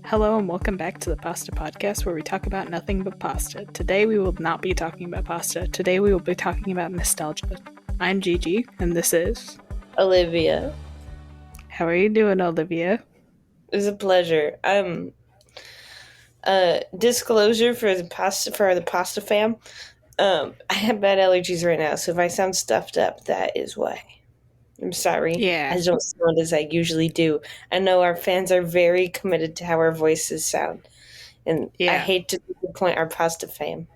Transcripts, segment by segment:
Hello and welcome back to the Pasta Podcast, where we talk about nothing but pasta. Today we will not be talking about pasta. Today we will be talking about nostalgia. I'm Gigi, and this is Olivia. How are you doing, Olivia? It was a pleasure. Disclosure for the pasta fam. I have bad allergies right now, so if I sound stuffed up, that is why. I'm sorry. Yeah, I don't sound as I usually do. I know our fans are very committed to how our voices sound, and I yeah. hate to disappoint our pasta fam.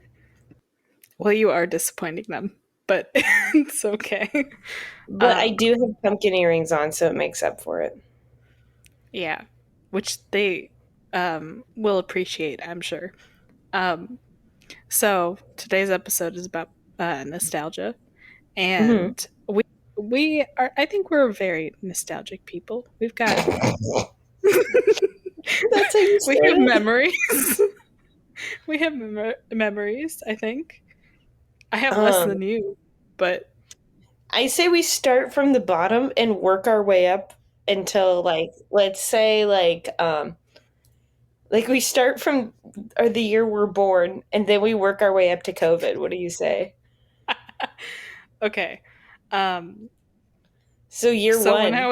Well, you are disappointing them, but it's okay. But I Um, do have pumpkin earrings on, so it makes up for it. yeah, which they will appreciate, I'm sure. Um, so today's episode is about nostalgia, Hmm. and we are. I think we're very nostalgic people. We've got That's how you we say have it? memories. We have memories. I think I have less Um, than you, but I say we start from the bottom and work our way up until let's say we start from or the year we're born and then we work our way up to COVID. What do you say? okay. Um, So year so one. when I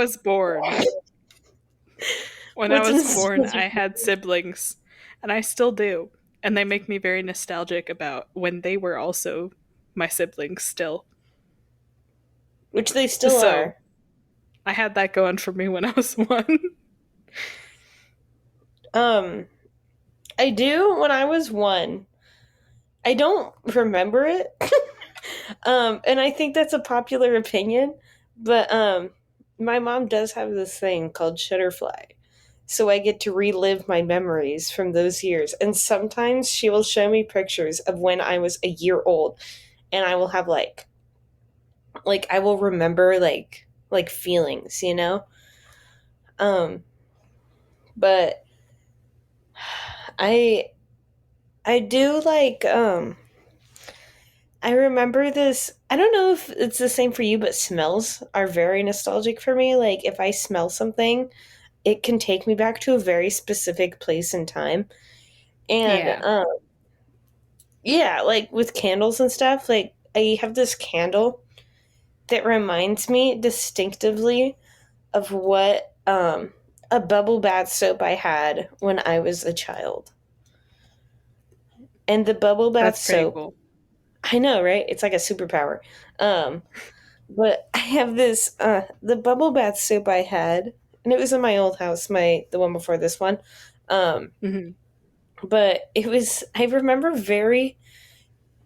What's was this? born, I had siblings, and I still do, and they make me very nostalgic about when they were also my siblings still. Which they still So are. I had that going for me when I was one. Um, I do when I was one. I don't remember it. And I think that's a popular opinion, but my mom does have this thing called Shutterfly. So I get to relive my memories from those years. And sometimes she will show me pictures of when I was a year old and I will have I will remember like feelings, you know? Um but I I do I remember this. I don't know if it's the same for you, but smells are very nostalgic for me. Like if I smell something, it can take me back to a very specific place and time. And Yeah, yeah, like with candles and stuff, like I have this candle that reminds me distinctively of what a bubble bath soap I had when I was a child. And the bubble bath that's pretty soap, cool. I know, right? It's like a superpower. Um But I have this the bubble bath soap I had, and it was in my old house, the one before this one. Um, Hmm. but I remember very,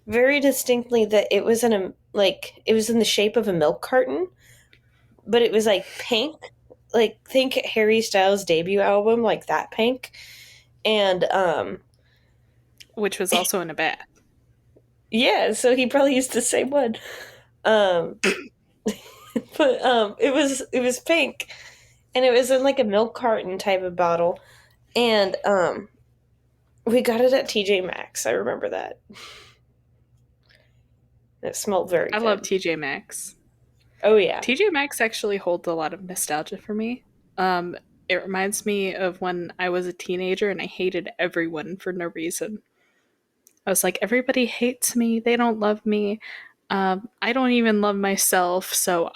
very distinctly that it was it was in the shape of a milk carton, but it was like pink. Like think Harry Styles' debut album, like that pink. And Which was also in a bath. yeah, so he probably used the same one. Um but it was pink and it was in like a milk carton type of bottle. And we got it at TJ Maxx. I remember that. It smelled very I love good. TJ Maxx. Oh yeah. TJ Maxx actually holds a lot of nostalgia for me. Um, it reminds me of when I was a teenager and I hated everyone for no reason. I was like, everybody hates me. They don't love me. I don't even love myself. So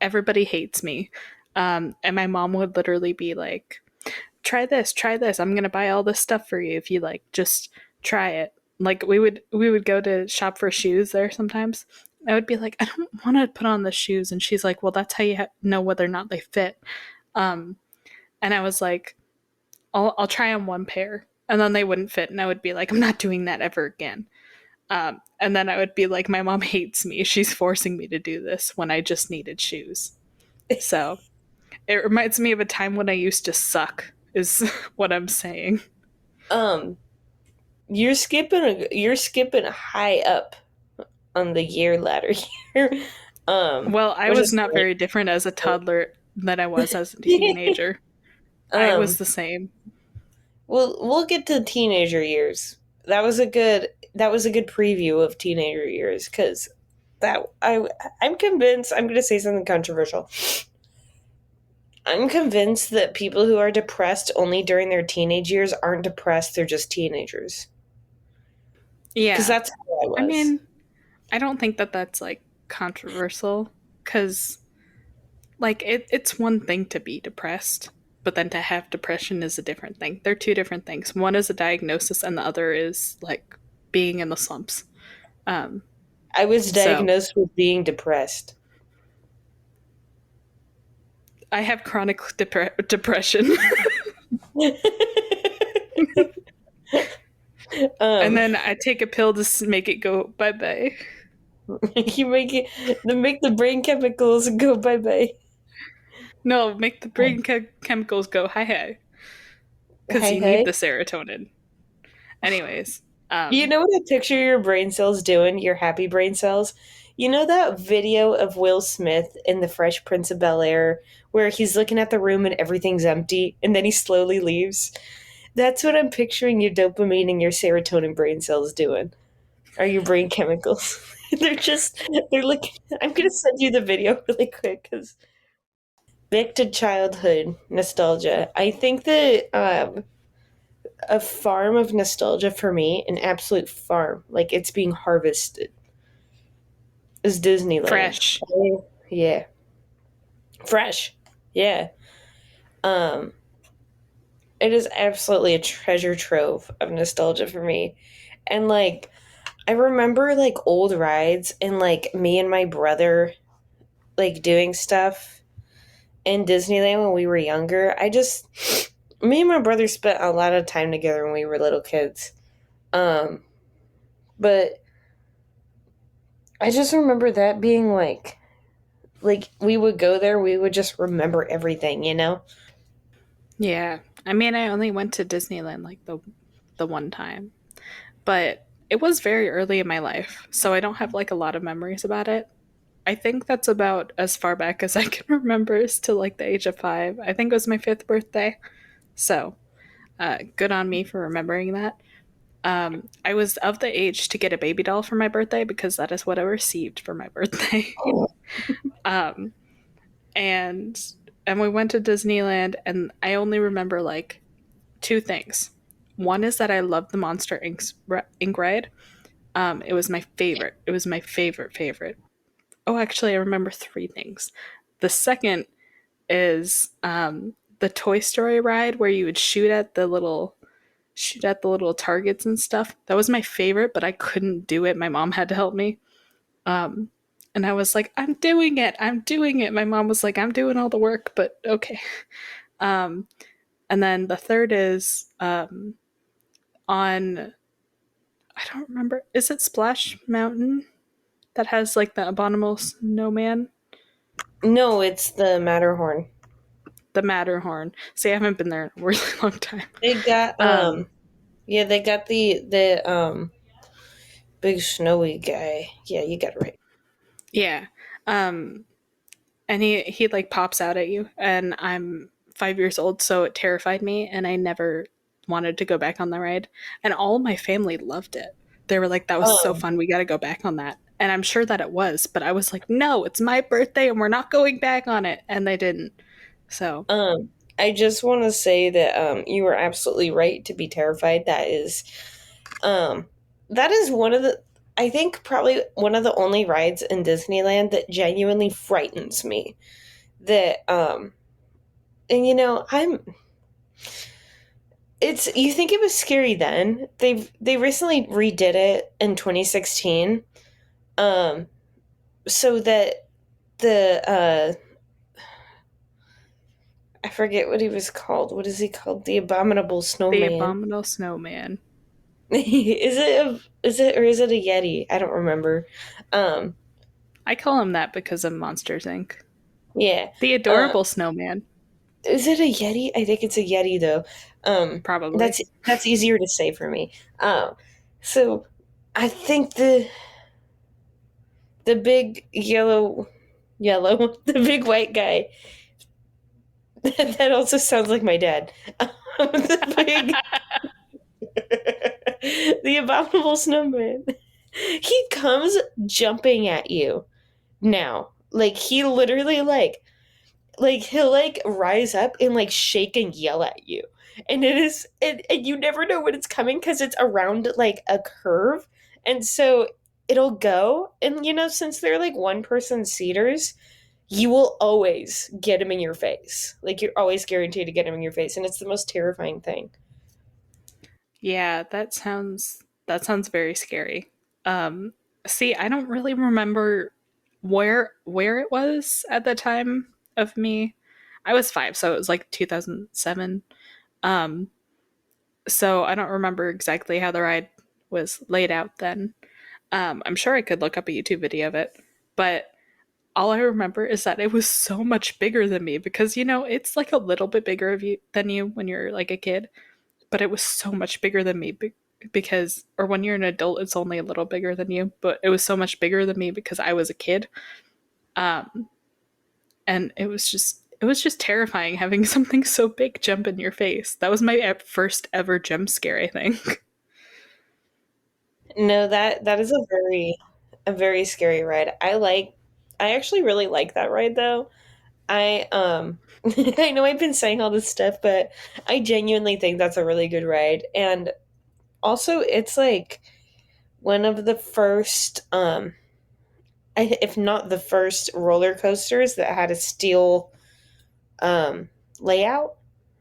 everybody hates me. And my mom would literally be like, try this, try this. I'm going to buy all this stuff for you if you like, just try it. Like we would go to shop for shoes there sometimes. I would be like, I don't want to put on the shoes. And she's like, well, that's how you know whether or not they fit. Um, and I was like, I'll try on one pair. And then they wouldn't fit. And I would be like, I'm not doing that ever again. And then I would be like, my mom hates me. She's forcing me to do this when I just needed shoes. So it reminds me of a time when I used to suck, is what I'm saying. Um, you're skipping high up on the year ladder here. Well, I Which was is not very different as a toddler than I was as a great. teenager. I was um, the same. we'll get to teenager years. That was a good preview of teenager years because I'm convinced I'm going to say something controversial. I'm convinced that people who are depressed only during their teenage years aren't depressed, they're just teenagers. Because Yeah. that's how I I was. mean, I don't think that that's like controversial because like it's one thing to be depressed, but then to have depression is a different thing. They're two different things. One is a diagnosis and the other is like being in the slumps. Um I was so diagnosed with being depressed. I have chronic depression. And um, then I take a pill to make it go bye bye. you make it, make the brain chemicals go bye bye. No, make the brain chemicals go hi hi because Hey, you need hey. the serotonin. Anyways, You um, know what I picture your brain cells doing? Your happy brain cells? You know that video of Will Smith in The Fresh Prince of Bel-Air where he's looking at the room and everything's empty and then he slowly leaves? That's what I'm picturing your dopamine and your serotonin brain cells doing. Are your brain chemicals? they're looking. I'm gonna send you the video really quick because back to childhood nostalgia. I think that a farm of nostalgia for me, an absolute farm, like it's being harvested, is Disneyland. fresh. Yeah, fresh. Yeah. Um, it is absolutely a treasure trove of nostalgia for me. And like I remember like old rides and like me and my brother like doing stuff in Disneyland when we were younger. Me and my brother spent a lot of time together when we were little kids. Um, but I just remember that being like we would go there, we would just remember everything, you know? Yeah, I mean, I only went to Disneyland like the one time, but it was very early in my life, so I don't have like a lot of memories about it. I think that's about as far back as I can remember is to like the age of 5. I think it was my 5th birthday. So, good on me for remembering that. I was of the age to get a baby doll for my birthday because that is what I received for my birthday. um, and and we went to Disneyland, and I only remember like two things. One is that I loved the Monster Inc. ride. It was my favorite. It was my favorite. Oh, actually, I remember three things. The second is the Toy Story ride where you would shoot at the little targets and stuff. That was my favorite, but I couldn't do it. My mom had to help me. Um, and I was like, I'm doing it. I'm doing it. My mom was like, I'm doing all the work, but okay. Um, and then the third is on, I don't remember, is it Splash Mountain that has like the abominable snowman? No, it's the Matterhorn. The Matterhorn. See, I haven't been there in a really long time. They got Um, yeah, they got the big snowy guy. Yeah, you got it right. yeah. Um, and he like pops out at you, and I'm 5 years old, so it terrified me, and I never wanted to go back on the ride. And all my family loved it. They were like, "That was so Um fun. We got to go back on that." And I'm sure that it was, but I was like, "No, it's my birthday, and we're not going back on it." And they didn't. So I just want to say that you were absolutely right to be terrified. Um that is one of the I think probably one of the only rides in Disneyland that genuinely frightens me. That and you know, I'm it's you think it was scary then. They recently redid it in 2016. Um so that the I forget what he was called. What is he called? The Abominable the Snowman. abominable snowman. Is it or is it a Yeti? I don't remember. Um I call him that because of Monsters Inc. yeah. The Uh adorable snowman, is it a Yeti? I think it's a Yeti though. probably. That's easier to say for me. So I think the big yellow the big white guy that also sounds like my dad. The big the abominable snowman. He comes jumping at you now. Like he literally like he'll like rise up and like shake and yell at you. And it is and you never know when it's coming because it's around like a curve. And so it'll go. And since they're like one person seaters, you will always get him in your face. Like you're always guaranteed to get him in your face. And it's the most terrifying thing. Yeah, that sounds very scary. Um, See, I don't really remember where it was at the time of me. I was 5, so it was like 2007. Um, so I don't remember exactly how the ride was laid out then. I'm sure I could look up a YouTube video of it, but all I remember is that it was so much bigger than me because it's like a little bit bigger of you than you when you're like a kid, but it was so much bigger than me because or when you're an adult it's only a little bigger than you, but it was so much bigger than me because I was a kid. Um and it was just terrifying having something so big jump in your face. That was my first ever jump scare, I think. No, that is a very scary ride. I actually really like that ride though. I I know I've been saying all this stuff, but I genuinely think that's a really good ride. And also it's like one of the first if not the first roller coasters that had a steel um layout,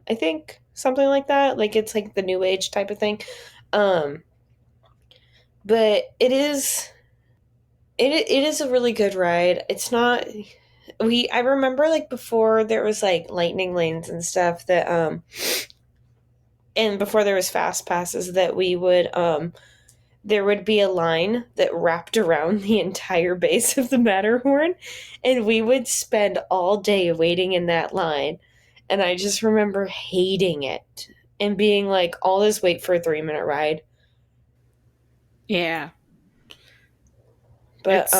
I think. Something like that. Like it's like the new age type of thing. Um but it is a really good ride. It's not we I remember like before there was like lightning lanes and stuff that and before there was fast passes that we would there would be a line that wrapped around the entire base of the Matterhorn, and we would spend all day waiting in that line. And I just remember hating it and being like, all this wait for a 3-minute ride. Yeah, But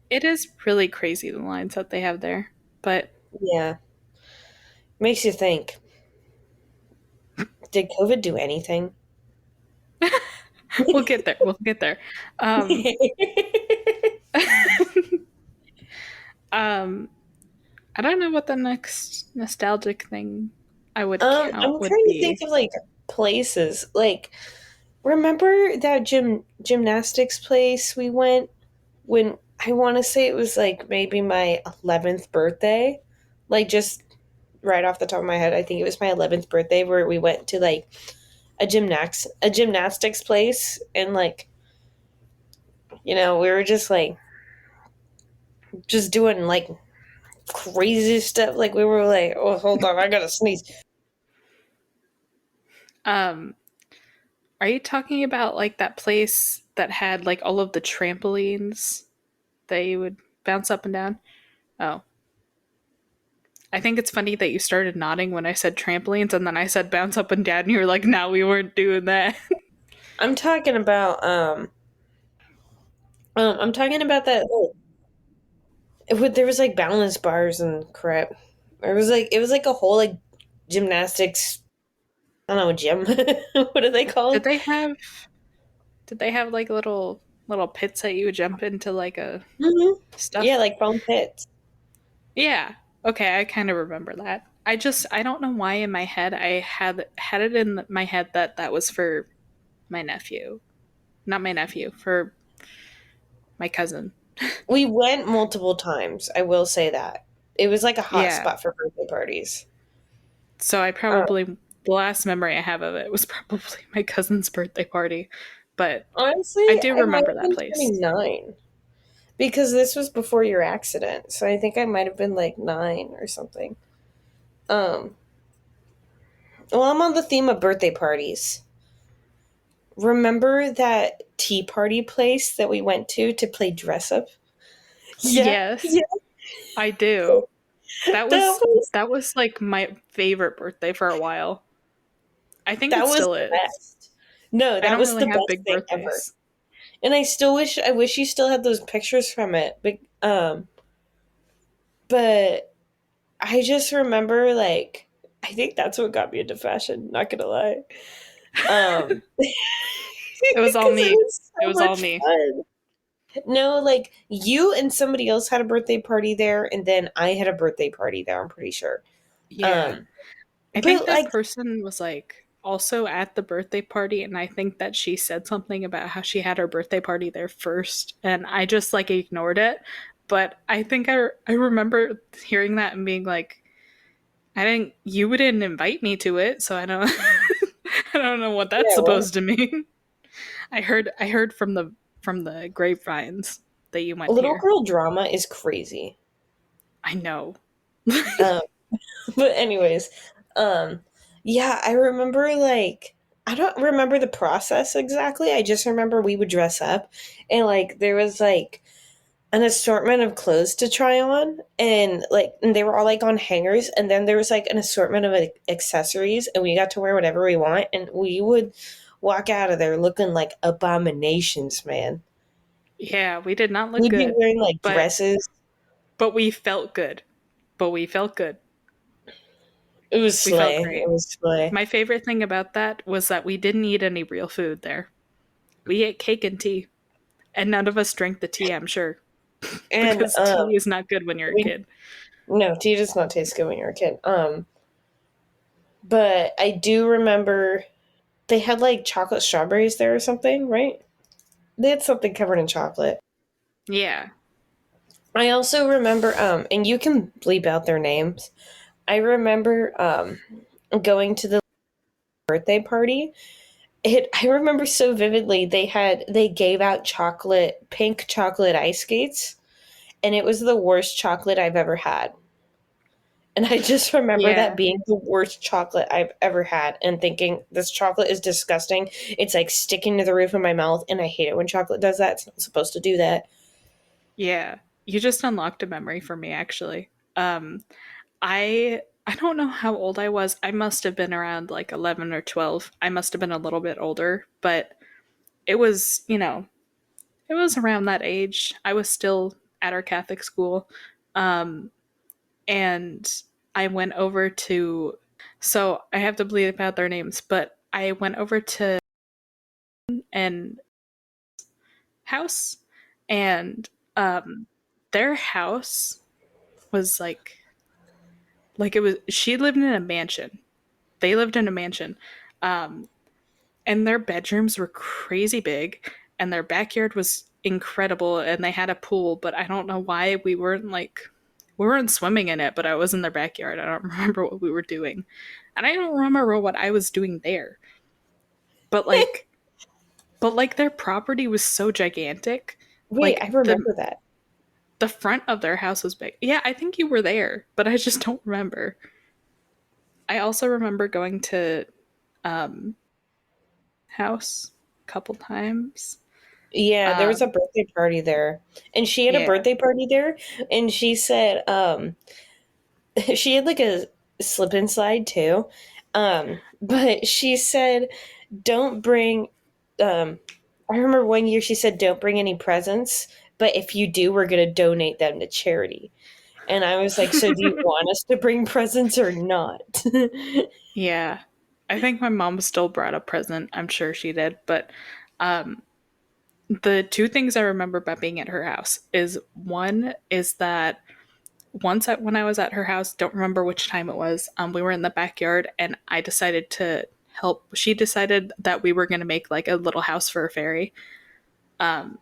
it is really crazy the lines that they have there, but yeah, makes you think, did COVID do anything? we'll get there. um um I don't know what the next nostalgic thing I would count I'm would trying to think be. of like places. Like, remember that gymnastics place we went when I want to say it was like maybe my 11th birthday? Like, just right off the top of my head, I think it was my 11th birthday where we went to like a gymnastics place, and like, we were just like just doing like crazy stuff. Like we were like, oh, hold on, I gotta sneeze. um are you talking about like that place that had like all of the trampolines that you would bounce up and down? Oh, I think it's funny that you started nodding when I said trampolines and then I said bounce up and down and you were like, no, we weren't doing that. I'm talking about I'm talking about that. There was like balance bars and crap. It was like a whole like gymnastics. I don't know, gym. What are they did called? they have did they have like little pits that you would jump into like a Hmm. Yeah, stuff? like foam pits. Yeah. Okay, I kind of remember that. I don't know why in my head I had it in my head that that was for my nephew. Not my nephew, for my cousin. We went multiple times. I will say that it was like a hot Yeah. spot for birthday parties. So I Uh, probably the last memory I have of it was probably my cousin's birthday party, but I Honestly, do I might remember have that been place. 29 because this was before your accident. So I think I might have been like 9 or something. Um, well, I'm on the theme of birthday parties. Remember that tea party place that we went to play dress up? Yeah, Yes, yeah. I do. That That was was that was like my favorite birthday for a while. I think that it was still the is. best. No, I that don't was really the have best big thing ever. birthdays. And I wish you still had those pictures from it. But I just remember like I think that's what got me into fashion, not gonna lie. Um It was all because it me. was It so was all much me. fun. No, like you and somebody else had a birthday party there, and then I had a birthday party there. I'm pretty sure. Yeah. Um, I think but that like, person was like also at the birthday party, and I think that she said something about how she had her birthday party there first, and I just like ignored it. But I think I remember hearing that and being like, I didn't you didn't invite me to it, so I don't I don't know what that's yeah, what? supposed to mean. I heard from the grapevines that you went Little here. girl drama is crazy. I know. Um, but anyways, um, yeah, I remember like I don't remember the process exactly. I just remember we would dress up, and like there was like an assortment of clothes to try on, and they were all like on hangers, and then there was like an assortment of like, accessories, and we got to wear whatever we want, and we would walk out of there looking like abominations, man. Yeah, we did not look We'd be good, wearing like but dresses. we felt good. But we felt good. It was We felt slay. It great. was slay. My favorite thing about that was that we didn't eat any real food there. We ate cake and tea, and none of us drank the tea, I'm sure, And because tea is not good when you're a we kid. no tea does not taste good when you're a kid. But I do remember they had like chocolate strawberries there or something, right? They had something covered in chocolate. Yeah. I also remember, and you can bleep out their names. I remember going to the birthday party. I remember so vividly. They gave out pink chocolate ice skates, and it was the worst chocolate I've ever had. And I just remember that Yeah. being the worst chocolate I've ever had, and thinking this chocolate is disgusting. It's like sticking to the roof of my mouth, and I hate it when chocolate does that. It's not supposed to do that. Yeah. You just unlocked a memory for me, actually. Um, I don't know how old I was. I must have been around like 11 or 12. I must have been a little bit older, but it was, it was around that age. I was still at our Catholic school. Um, and I went over to, so I have to bleep out their names, but I went over to an house, and their house was like it was, she lived in a mansion. They lived in a mansion. Um, and their bedrooms were crazy big, and their backyard was incredible, and they had a pool, but I don't know why we weren't swimming in it, but I was in their backyard. I don't remember what we were doing. And I don't remember what I was doing there. But their property was so gigantic. Wait, I Like remember that. the front of their house was big. Yeah, I think you were there, but I just don't remember. I also remember going to um house a couple times. Yeah, there was a Um birthday party there. And she had a yeah. birthday party there, and she said she had like a slip and slide too. But she said don't bring I remember one year she said don't bring any presents, but if you do, we're going to donate them to charity. And I was like, so do you want us to bring presents or not? Yeah. I think my mom still brought a present. I'm sure she did. But um, the two things I remember about being at her house is one is that when I was at her house, don't remember which time it was, we were in the backyard and I decided to help. She decided that we were going to make like a little house for a fairy. Um,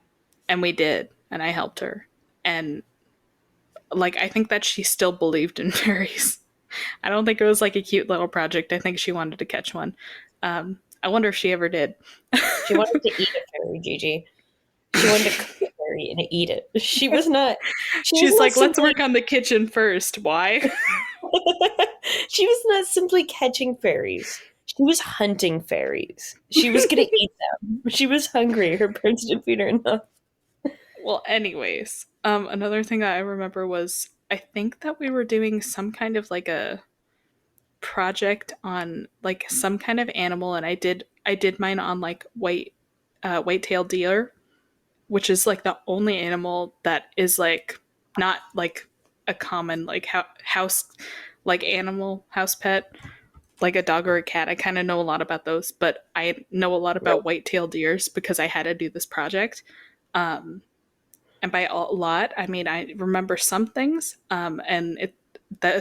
and we did. And I helped her. And like, I think that she still believed in fairies. I don't think it was like a cute little project. I think she wanted to catch one. I wonder if she ever did. She wanted to eat a fairy, Gigi. She wanted to cook a fairy and eat it. She was She's not like, let's simply work on the kitchen first. Why? she was not simply catching fairies. She was hunting fairies. She was going to eat them. She was hungry. Her parents didn't feed her enough. Well, anyways, another thing that I remember was I think that we were doing some kind of like a project on like some kind of animal, and I did mine on like white-tailed deer, which is like the only animal that is like not like a common like house like animal house pet like a dog or a cat. I kind of know a lot about those, but I know a lot about Nope. white-tailed deers because I had to do this project. Um, And by a lot, I mean I remember some things, and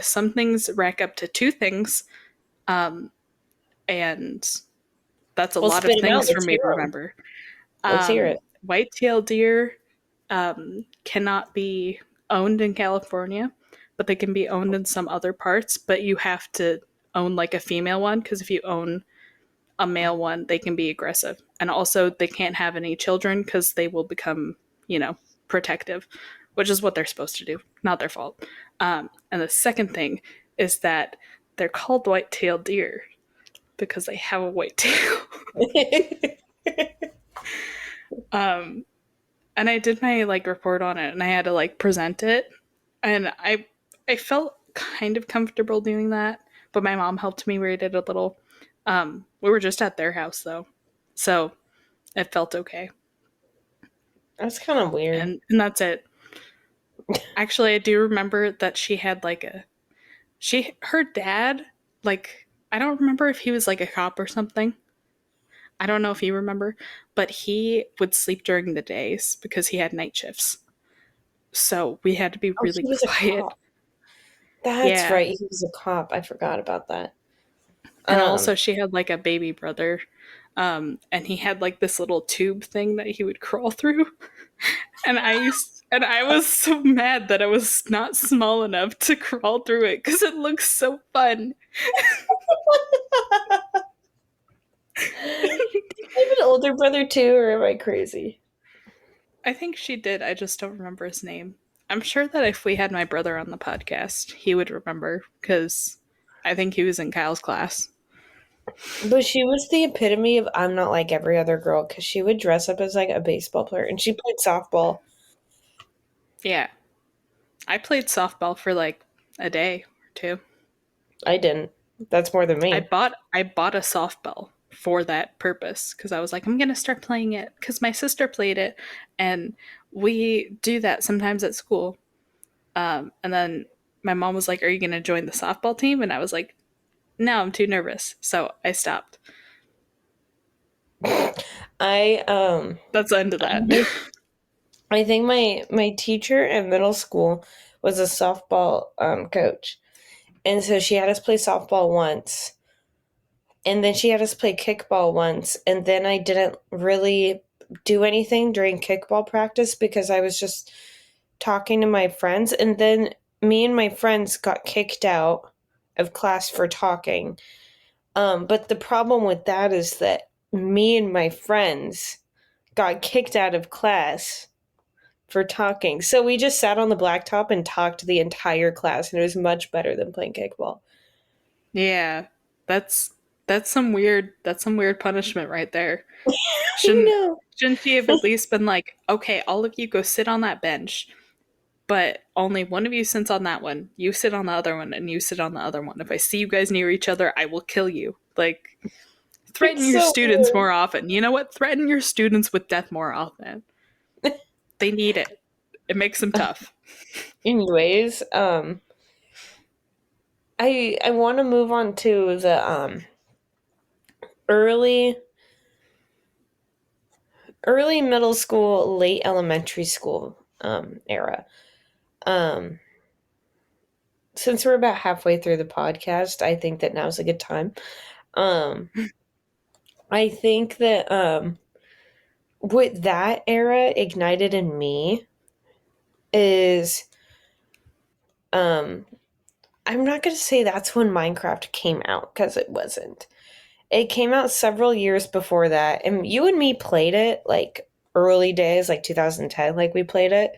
some things rack up to two things, um, and that's a Well, lot of spit them out. things for Let's me hear to them. remember. Let's hear it. White-tailed deer cannot be owned in California, but they can be owned in some other parts. But you have to own like a female one, because if you own a male one, they can be aggressive. And also, they can't have any children because they will become, you know, protective, which is what they're supposed to do. Not their fault. And the second thing is that they're called white-tailed deer because they have a white tail. um, and I did my like report on it, and I had to like present it, and I felt kind of comfortable doing that, but my mom helped me read it a little. We were just at their house though, so it felt okay, That's kind of weird. and that's it. Actually, I do remember that she had like a she her dad, like, I don't remember if he was like a cop or something. I don't know if you remember, but he would sleep during the days because he had night shifts. So we had to be Oh, really he was a quiet. cop. That's Yeah. right. He was a cop. I forgot about that. And Um, also, she had like a baby brother. And he had like this little tube thing that he would crawl through. And I was so mad that I was not small enough to crawl through it because it looks so fun. did you have an older brother too, or am I crazy? I think she did. I just don't remember his name. I'm sure that if we had my brother on the podcast, he would remember because I think he was in Kyle's class. But she was the epitome of I'm not like every other girl because she would dress up as like a baseball player and she played softball. Yeah. I played softball for like a day or two. I didn't. That's more than me. I bought a softball for that purpose because I was like, I'm gonna start playing it because my sister played it, and we do that sometimes at school. And then my mom was like, "Are you gonna join the softball team?" And I was like, "No, I'm too nervous," so I stopped. I That's the end of that. I think my teacher in middle school was a softball coach, and so she had us play softball once, and then she had us play kickball once, and then I didn't really do anything during kickball practice because I was just talking to my friends, and then me and my friends got kicked out of class for talking. But the problem with that is that me and my friends got kicked out of class for talking. So we just sat on the blacktop and talked the entire class, and it was much better than playing kickball. Yeah, that's that's some weird punishment right there. I Shouldn't know. shouldn't she have at least been like, okay, all of you go sit on that bench, but only one of you sits on that one. You sit on the other one, and you sit on the other one. If I see you guys near each other, I will kill you. Like, threaten It's your so students more often. You know what? Threaten your students with death more often. weird. They need it. It makes them tough. Anyways, I want to move on to the early early middle school, late elementary school era. Um, since we're about halfway through the podcast, I think that now's a good time. Um, I think that what that era ignited in me is um, I'm not going to say that's when Minecraft came out because it wasn't. It came out several years before that, and you and me played it like early days, like 2010, like we played it.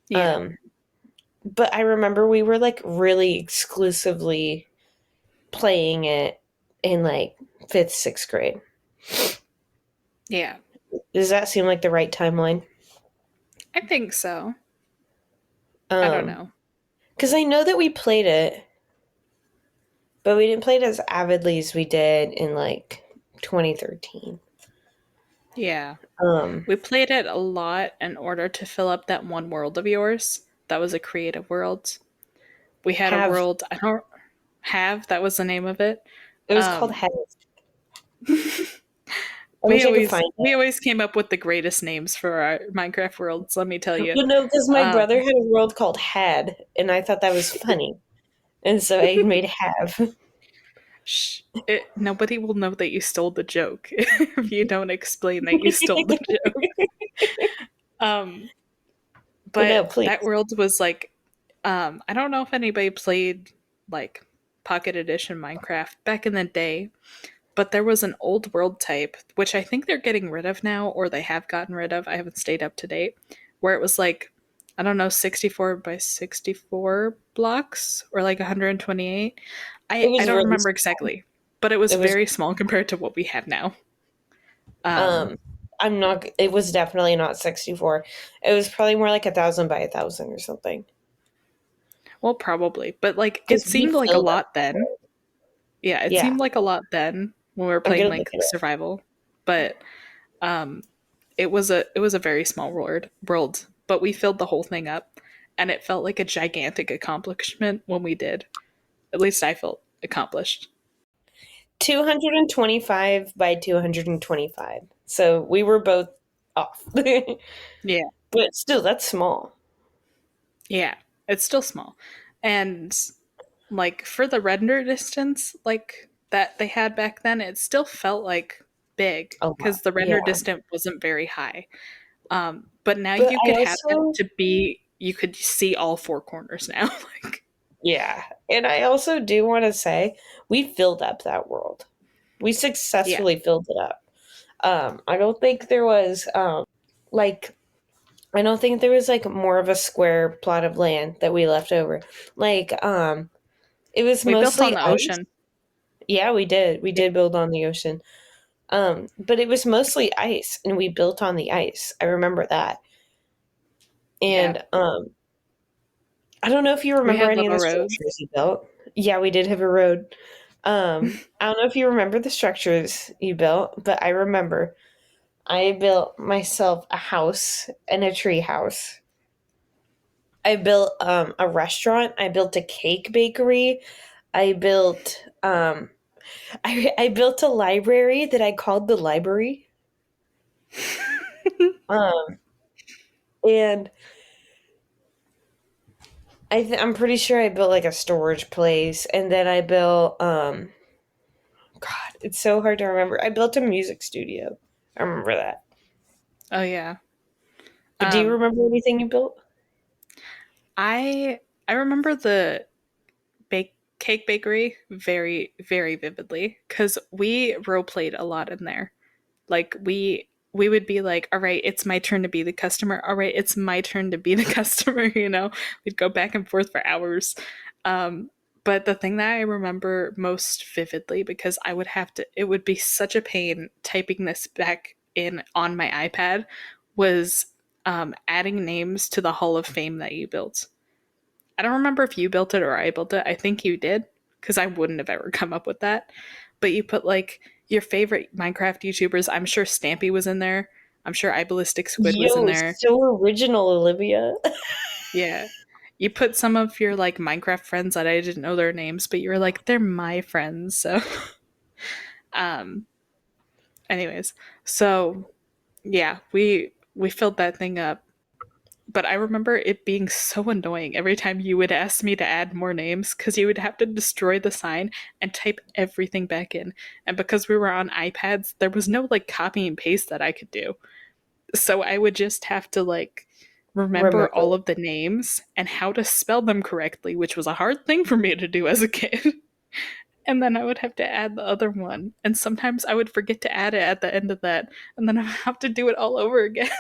Yeah. Um, but I remember we were like really exclusively playing it in like fifth, sixth grade. Yeah. Does that seem like the right timeline? I think so. I don't Um, know. because I know that we played it, but we didn't play it as avidly as we did in like 2013. Yeah. Um, We played it a lot in order to fill up that one world of yours. That was a creative world. We had a have world, I don't have, that was the name of it. it was called Um, Head. I we wish I could always find we it. always came up with the greatest names for our Minecraft worlds, let me tell you. But no, because my Um, brother had a world called Had, and I thought that was funny. And so I made Have. nobody will know that you stole the joke if you don't explain that you stole the joke. Um, But no, but that please. world was like, I don't know if anybody played like Pocket Edition Minecraft back in the day, but there was an old world type, which I think they're getting rid of now, or they have gotten rid of. I haven't stayed up to date, where it was like, I don't know, 64 by 64 blocks or like 128. It I was don't really remember small. exactly, but it was It was very small compared to what we have now. Um, um I'm not it was definitely not 64. It was probably more like 1,000 by 1,000 or something. well, probably, but like it Because we seemed like a filled up lot that then. world. Yeah, it Yeah. seemed like a lot then when we were I'm playing gonna look like at it. survival, but um, it was a very small world, but we filled the whole thing up, and it felt like a gigantic accomplishment when we did. At least I felt accomplished. 225 by 225. So we were both off. Yeah, But still, that's small. yeah, it's still small, and like for the render distance, like that they had back then, it still felt like big A lot. because the render Yeah. distance wasn't very high. But now But you I could have it also, to be you could see all four corners now. Like, yeah. And I also do want to say we filled up that world. We yeah, successfully filled it up. I don't think there was like I don't think there was like more of a square plot of land that we left over. Like it was we built on mostly the ice. ocean. Yeah, we did. We Yeah, did build on the ocean. But it was mostly ice and we built on the ice. I remember that. yeah. And I don't know if you We remember had any of little the roads. structures you built. Yeah, we did have a road. I don't know if you remember the structures you built, but I remember I built myself a house and a tree house. I built a restaurant. I built a cake bakery. I built I built a library that I called the library. Um, and I'm pretty sure I built like a storage place, and then I built God, it's so hard to remember. I built a music studio. I remember that. Oh yeah. But do you Um, remember anything you built? I I remember the cake bakery very vividly because we role played a lot in there. Like we would be like, all right, it's my turn to be the customer. All right, it's my turn to be the customer. We'd go back and forth for hours. Um, but the thing that I remember most vividly, because I would have to, it would be such a pain typing this back in on my iPad, was adding names to the Hall of Fame that you built. I don't remember if you built it or I built it. I think you did because I wouldn't have ever come up with that. But you put like your favorite Minecraft YouTubers. I'm sure Stampy was in there. I'm sure iBallistic Squid was in Yo, there. so original, Olivia. Yeah. You put some of your like Minecraft friends that I didn't know their names, but you were like, they're my friends. So um anyways. So yeah, we filled that thing up. But I remember it being so annoying every time you would ask me to add more names because you would have to destroy the sign and type everything back in. And because we were on iPads, there was no like copy and paste that I could do. So I would just have to like remember Remember. all of the names and how to spell them correctly, which was a hard thing for me to do as a kid. And then I would have to add the other one. And sometimes I would forget to add it at the end of that. And then I would have to do it all over again.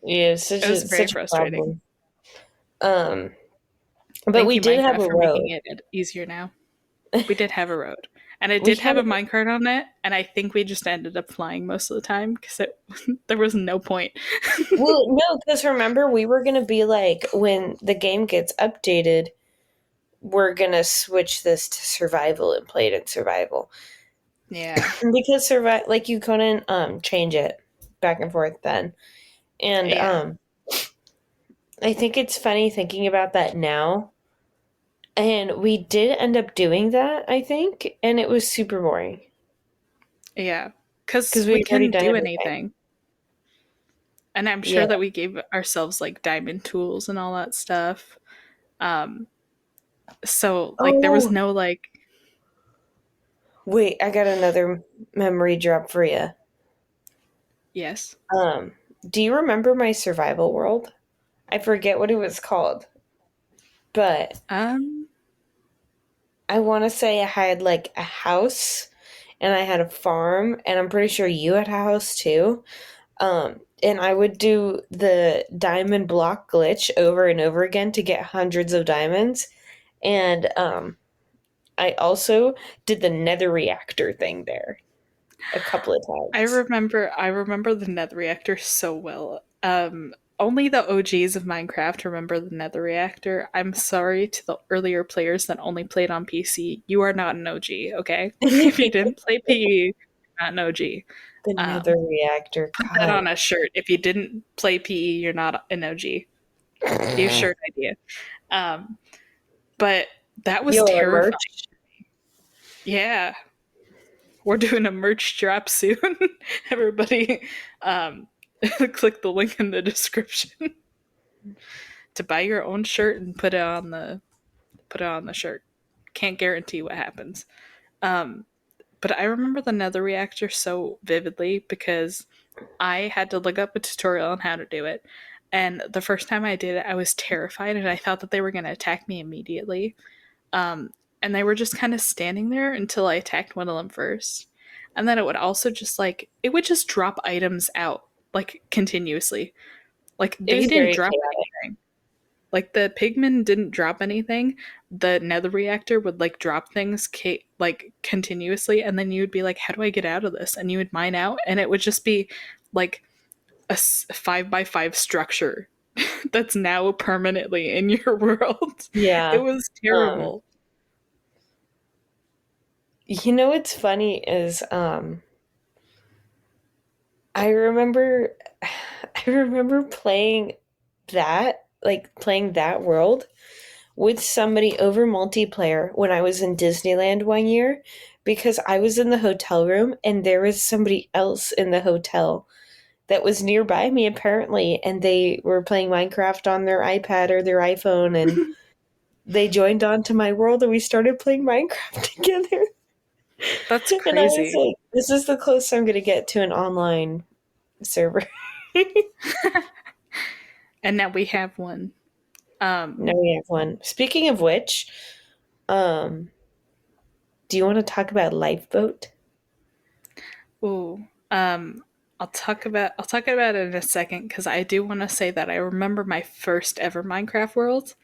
Yeah, It was very such a frustrating. problem. Um, but Thank we you, did have Minecraft, a for making road. it easier now. We did have a road. And it We did had have a minecart on it, and I think we just ended up flying most of the time because there was no point. well, no, because remember we were gonna be like when the game gets updated, we're gonna switch this to survival and play it in survival Yeah, because survive like you couldn't change it back and forth then, and yeah, I think it's funny thinking about that now. And we did end up doing that, I think, and it was super boring. yeah. because because we we've already couldn't done do everything. anything. And I'm Yeah. sure that we gave ourselves like diamond tools and all that stuff. Um, so like there was Oh, no like wait, I got another memory drop for you. yes. Um, do you remember my survival world? I forget what it was called, but Um, I want to say I had like a house and I had a farm, and I'm pretty sure you had a house too. And I would do the diamond block glitch over and over again to get hundreds of diamonds. And I also did the nether reactor thing there a couple of times. I remember the nether reactor so well. Only the OGs of Minecraft remember the nether reactor. I'm sorry to the earlier players that only played on PC. You are not an OG, okay? If you didn't play PE, you're not an OG. The nether Um, reactor, put that God. on a shirt. If you didn't play PE, you're not an OG. You shirt idea. Um, but that was Yo, our terrifying. merch. Yeah, we're doing a merch drop soon. Everybody, um, click the link in the description to buy your own shirt and put it on the shirt. Can't guarantee what happens. Um, but I remember the nether reactor so vividly because I had to look up a tutorial on how to do it. And the first time I did it, I was terrified and I thought that they were going to attack me immediately. Um, and they were just kind of standing there until I attacked one of them first. And then it would also just like, it would just drop items out like continuously. Like It they was didn't very drop chaotic. anything. Like the pigmen didn't drop anything. The nether reactor would like drop things like continuously. And then you would be like, how do I get out of this? And you would mine out. And it would just be like a 5 by 5 structure that's now permanently in your world. It Yeah. was Um, terrible. you know what's funny is I remember I remember playing that world with somebody over multiplayer when I was in Disneyland one year because I was in the hotel room and there was somebody else in the hotel that was nearby me apparently, and they were playing Minecraft on their iPad or their iPhone, and they joined onto my world and we started playing Minecraft together. That's And I was crazy. like, this is the closest I'm going to get to an online server. And now we have one. Now Um, we have one. Speaking of which, um, do you want to talk about Lifeboat? ooh, um, I'll talk about it in a second because I do want to say that I remember my first ever Minecraft world.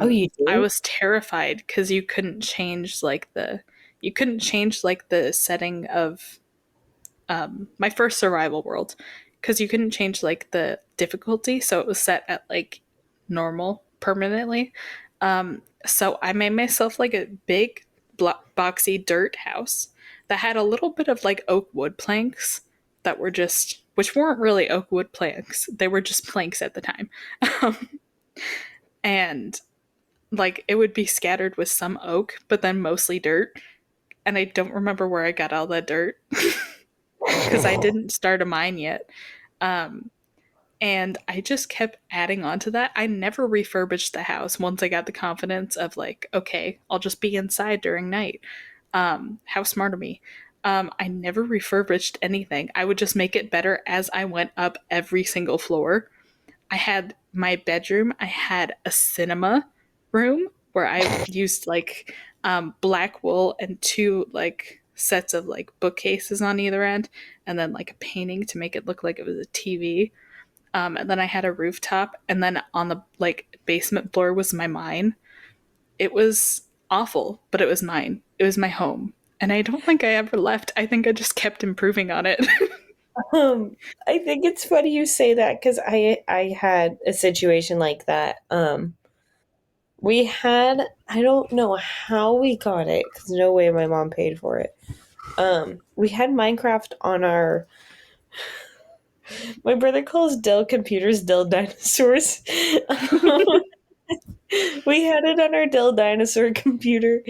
Oh, you I do? was terrified because you couldn't change like the setting of my first survival world because you couldn't change like the difficulty, so it was set at like normal permanently. So I made myself like a big boxy dirt house that had a little bit of like oak wood planks that were just which weren't really oak wood planks, they were just planks at the time. um, and like it would be scattered with some oak but then mostly dirt, and I don't remember where I got all that dirt because I didn't start a mine yet. Um, and I just kept adding on to that. I never refurbished the house once I got the confidence of like, okay, I'll just be inside during night. How smart of me. I never refurbished anything. I would just make it better as I went up every single floor. I had my bedroom. I had a cinema room where I used like black wool and two like sets of like bookcases on either end, and then like a painting to make it look like it was a TV. And then I had a rooftop, and then on the like basement floor was my mine. It was awful, but it was mine. It was my home, and I don't think I ever left. I think I just kept improving on it. Um, I think it's funny you say that because I had a situation like that. We had I don't know how we got it because no way my mom paid for it. We had Minecraft on our. My brother calls Dell computers Dell dinosaurs. We had it on our Dell dinosaur computer.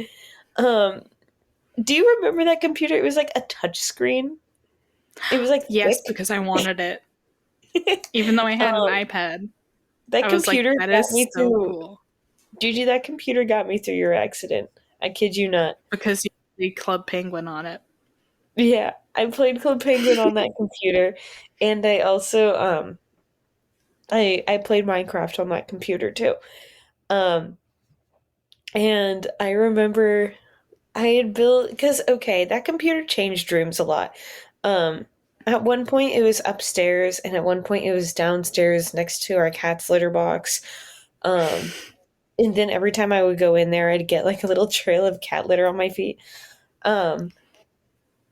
Um, do you remember that computer? It was like a touch screen. It was like Yes, thick. because I wanted it. Even though I had an um, iPad, that I was like, computer that got is me so through. cool. Gigi, that computer got me through your accident. I kid you not. Because you see Club Penguin on it. Yeah, I played Club Penguin on that computer, and I also I played Minecraft on that computer too. Um, and I remember I had built because okay, that computer changed rooms a lot. Um, at one point it was upstairs, and at one point it was downstairs next to our cat's litter box. Um, and then every time I would go in there, I'd get like a little trail of cat litter on my feet. Um,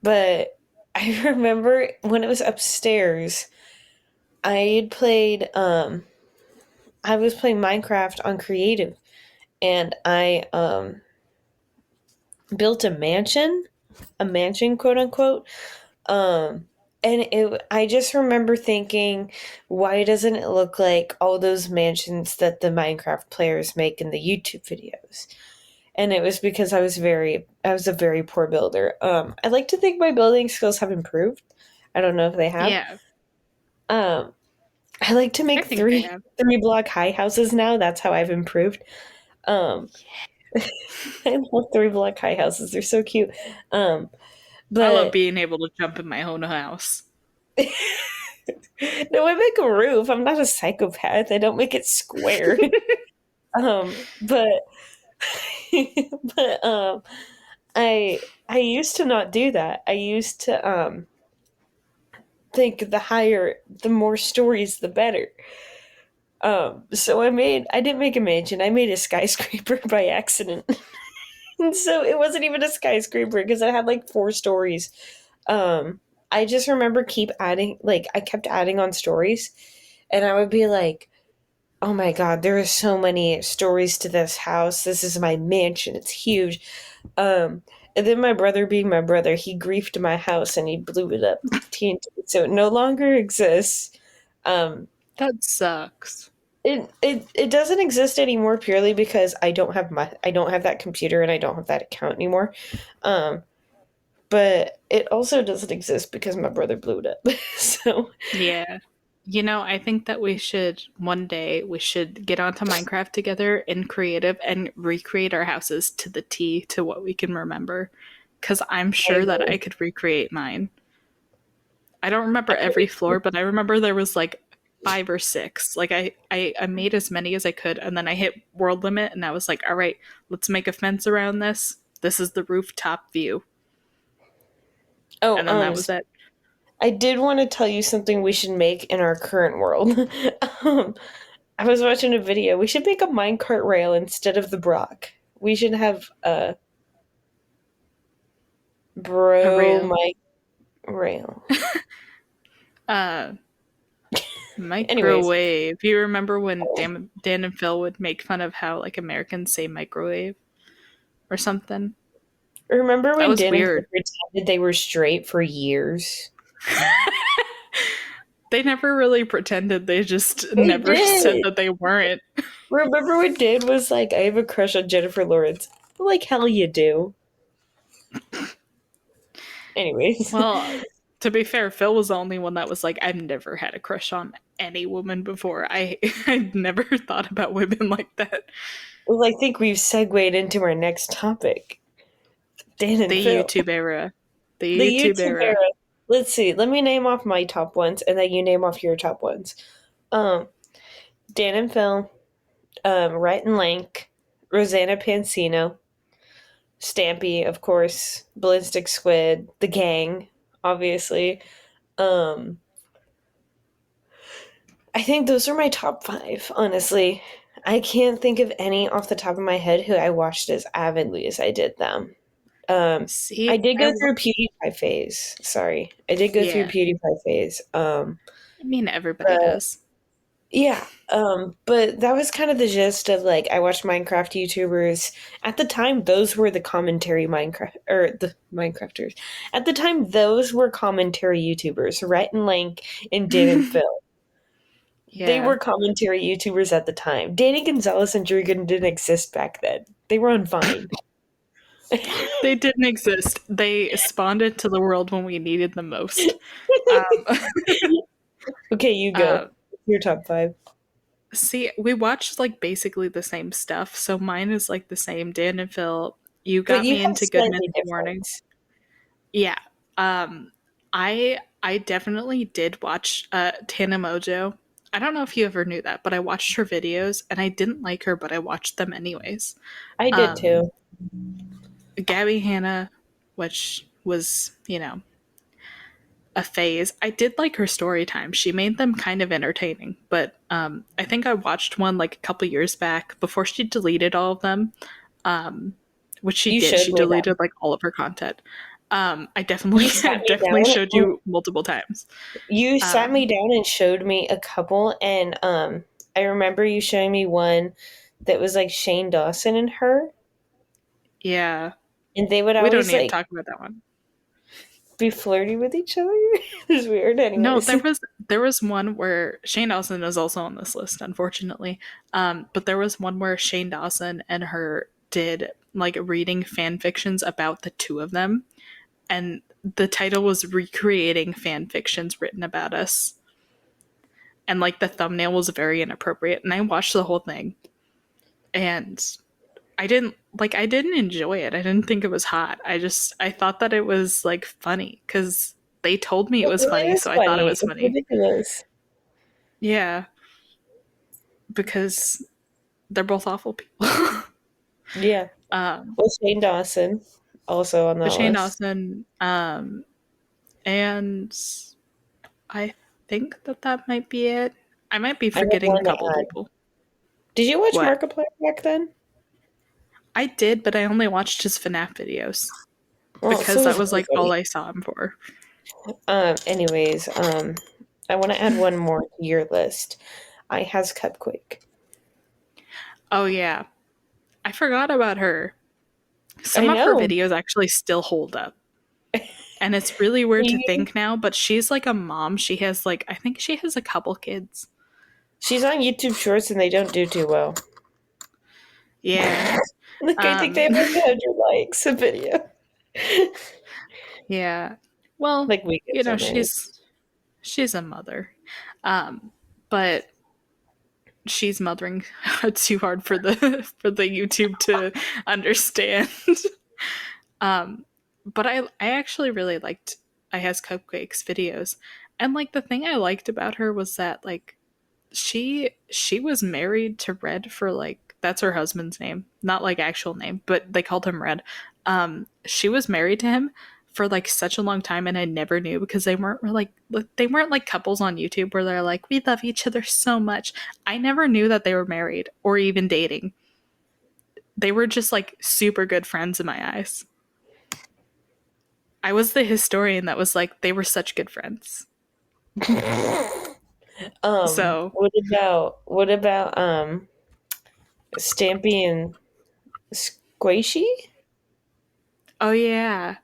but I remember when it was upstairs, I had played. I was playing Minecraft on creative, and I built a mansion, quote unquote. Um, and I just remember thinking, why doesn't it look like all those mansions that the Minecraft players make in the YouTube videos? And it was because I was a very poor builder. I like to think my building skills have improved. I don't know if they have. Yeah, Um, I like to I make think they have. three block high houses now. That's how I've improved. Um, I love three block high houses. They're so cute. Um, I love but being able to jump in my own house. no, I make a roof. I'm not a psychopath. I don't make it square. But but I used to not do that. I used to think the more stories, the better. So I didn't make a mansion. I made a skyscraper by accident. And so it wasn't even a skyscraper because it had like four stories. Um, I just remember I kept adding on stories, and I would be like, oh my god, there are so many stories to this house. This is my mansion. It's huge. And then my brother, being my brother, he griefed my house and he blew it up to TNT. So it no longer exists. Um, That sucks. it doesn't exist anymore purely because I don't have that computer and I don't have that account anymore. Um, but it also doesn't exist because my brother blew it up. So Yeah. You know, I think that we should one day we should get onto Minecraft together in creative and recreate our houses to the T to what we can remember. Cause I'm I sure that I agree. could recreate mine. I don't remember I every agree. floor, but I remember there was like 5 or 6. Like I made as many as I could, and then I hit world limit, and I was like, all right, let's make a fence around this. This is the rooftop view, Oh, and then that was it. I did want to tell you something we should make in our current world. um, I was watching a video. We should make a minecart rail instead of the Brock. We should have a A bro rail. mic rail. Uh, Anyways, Microwave. You remember when Dan and Phil would make fun of how like Americans say microwave or something? remember That when was Dan and Phil weird. pretended they were straight for years? They never really pretended. They just They never said did. that they weren't. Remember when Dan was like, "I have a crush on Jennifer Lawrence." Like hell, you do. Anyways, Well, to be fair, Phil was the only one that was like, I've never had a crush on any woman before. I'd never thought about women like that. well, I think we've segued into our next topic. Dan The and Phil. YouTube era. The The YouTube YouTube era. era. Let's see. Let me name off my top ones, and then you name off your top ones. Um, Dan and Phil, Rhett and Lank, Rosanna Pansino, Stampy, of course, Ballistic Squid, The Gang, obviously. Um, I think those are my top five, honestly. I can't think of any off the top of my head who I watched as avidly as I did them. Um, See, I did I go wa- through PewDiePie phase. Sorry, I did go through yeah. PewDiePie phase. I mean, everybody But does. yeah, but that was kind of the gist of like I watched Minecraft YouTubers. At the time, those were the commentary Minecraft or the Minecrafters. At the time, those were commentary YouTubers, Rhett and Lank and Dan and Phil. They Yeah. were commentary YouTubers at the time. Danny Gonzalez and Dregan didn't exist back then. They were on Vine. They didn't exist. They spawned into the world when we needed them most. Um, Okay, you go. uh, Your top five. See, we watched like basically the same stuff. So mine is like the same. Dan and Phil, you But got you me have into Good slightly Mythical different. Mornings. Yeah. Um, I definitely did watch Tana Mojo. I don't know if you ever knew that, but I watched her videos and I didn't like her, but I watched them anyways. I did Um, too. Gabby Hanna, which was, a phase. I did like her story time. She made them kind of entertaining, but I think I watched one like a couple years back before she deleted all of them, um, which she You did. showed She me them. deleted like all of her content. I definitely You sat I me definitely down. showed you multiple times. You sat me Um, down and showed me a couple, and I remember you showing me one that was like Shane Dawson and her, yeah, and they would we don't always need to like talk about that one. be flirty with each other. It's weird, No, anyways. there was one where Shane Dawson is also on this list, unfortunately. But there was one where Shane Dawson and her did like reading fan fictions about the two of them, and the title was recreating fan fictions written about us, and like the thumbnail was very inappropriate. And I watched the whole thing, and I didn't enjoy it. I didn't think it was hot. I thought that it was like funny because they told me it It was really funny, is so I thought it funny. was It's funny. ridiculous. Yeah, because they're both awful people. Yeah. um, Well, Shane Dawson also on but that Shane list. Dawson, and I think that might be it. I might be I have forgetting a one to couple add. people. Did you watch What? Markiplier back then? I did, but I only watched his FNAF videos Well, because so that is was like all everybody. I saw him for. Anyways, I want to add one more to your list. I has Cupquake. Oh yeah, I forgot about her. I Some of her know. videos actually still hold up. And it's really weird to You- think now, but she's like a mom. She has like I think she has a couple kids. She's on YouTube Shorts and they don't do too well. Yeah. Like I think they Um have like 100 likes a video. yeah. Well, Like we get so many. she's a mother. But she's mothering too hard for the YouTube to understand. um but I actually really liked I has Cupcakes videos. And like the thing I liked about her was that like she was married to Red for like that's her husband's name, not like actual name, but they called him Red. She was married to him for like such a long time, and I never knew because they weren't like couples on YouTube where they're like we love each other so much. I never knew that they were married or even dating. They were just like super good friends in my eyes. I was the historian that was like they were such good friends. So, what about Stampy and Squishy? oh yeah,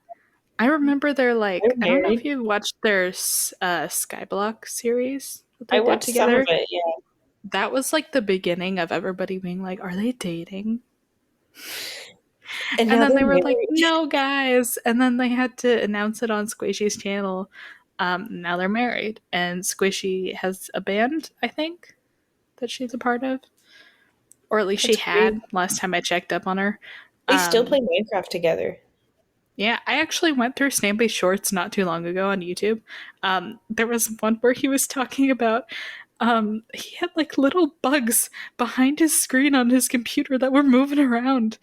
I remember their They're like I don't know if married. you watched their Skyblock series that they I did watched some of together. it, yeah. That was like the beginning of everybody being like, "Are they dating?" And And now then they're they were like, married. "No, guys." And then they had to announce it on Squishy's channel. Now they're married, and Squishy has a band, I think, that she's a part of, or at least she That's crazy. had last time I checked up on her. They still Um, play Minecraft together. Yeah, I actually went through Snampy's shorts not too long ago on YouTube. There was one where he was talking about he had like little bugs behind his screen on his computer that were moving around.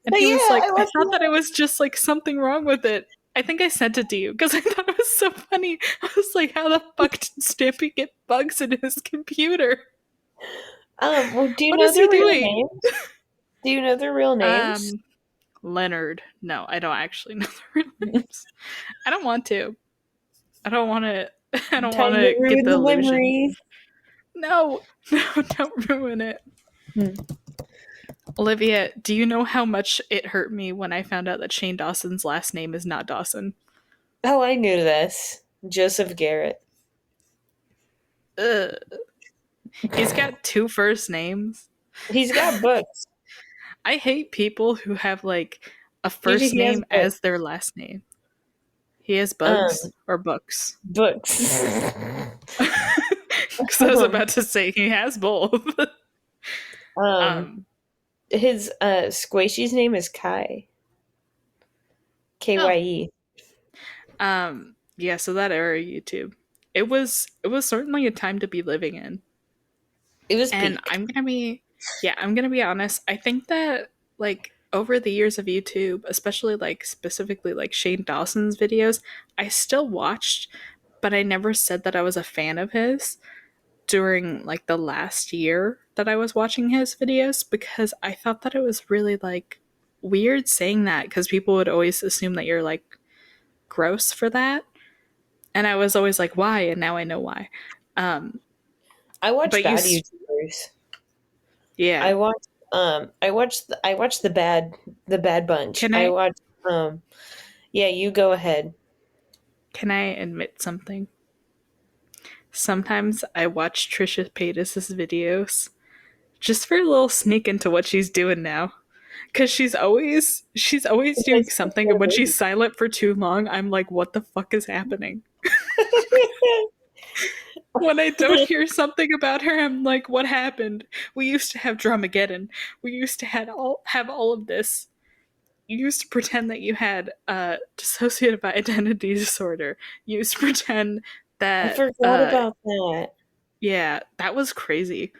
And But he yeah, was I like, I watched thought that it was just like something wrong with it. I think I sent it to you because I thought it was so funny. I was like, how the fuck did Stampy get bugs in his computer? Well, do you What know is he their real doing? names? Do you know their real names? Um, Leonard. No, I don't actually know the real names. I don't want to. I don't want to. I don't want Time to to get ruin the the illusion. memory. No, no, don't ruin it. Hmm. Olivia, do you know how much it hurt me when I found out that Shane Dawson's last name is not Dawson? Oh, I knew this. Joseph Garrett. Ugh. He's got two first names. He's got books. I hate people who have like a Usually first he has name as their last name. He has bugs um or books. books. Because I was um, about to say he has both. um um, his Squishy's name is Kai. oh, KYE. yeah. So that era of YouTube, it was certainly a time to be living in. It was And peak. I'm gonna be honest. I think that like over the years of YouTube, especially like specifically like Shane Dawson's videos, I still watched, but I never said that I was a fan of his during like the last year that I was watching his videos because I thought that it was really like weird saying that because people would always assume that you're like gross for that. And I was always like, why? And now I know why. Um, I watch but bad YouTubers. yeah. I watched the Bad Bunch. Can I I watched yeah, you go ahead. can I admit something? Sometimes I watch Trisha Paytas's videos just for a little sneak into what she's doing now. Cause she's always It's like doing such something, and a when baby. she's silent for too long, I'm like, what the fuck is happening? When I don't hear something about her, I'm like, what happened? We used to have Dramageddon. We used to have all of this. You used to pretend that you had dissociative identity disorder. You used to pretend I that forgot about that. yeah, that was crazy.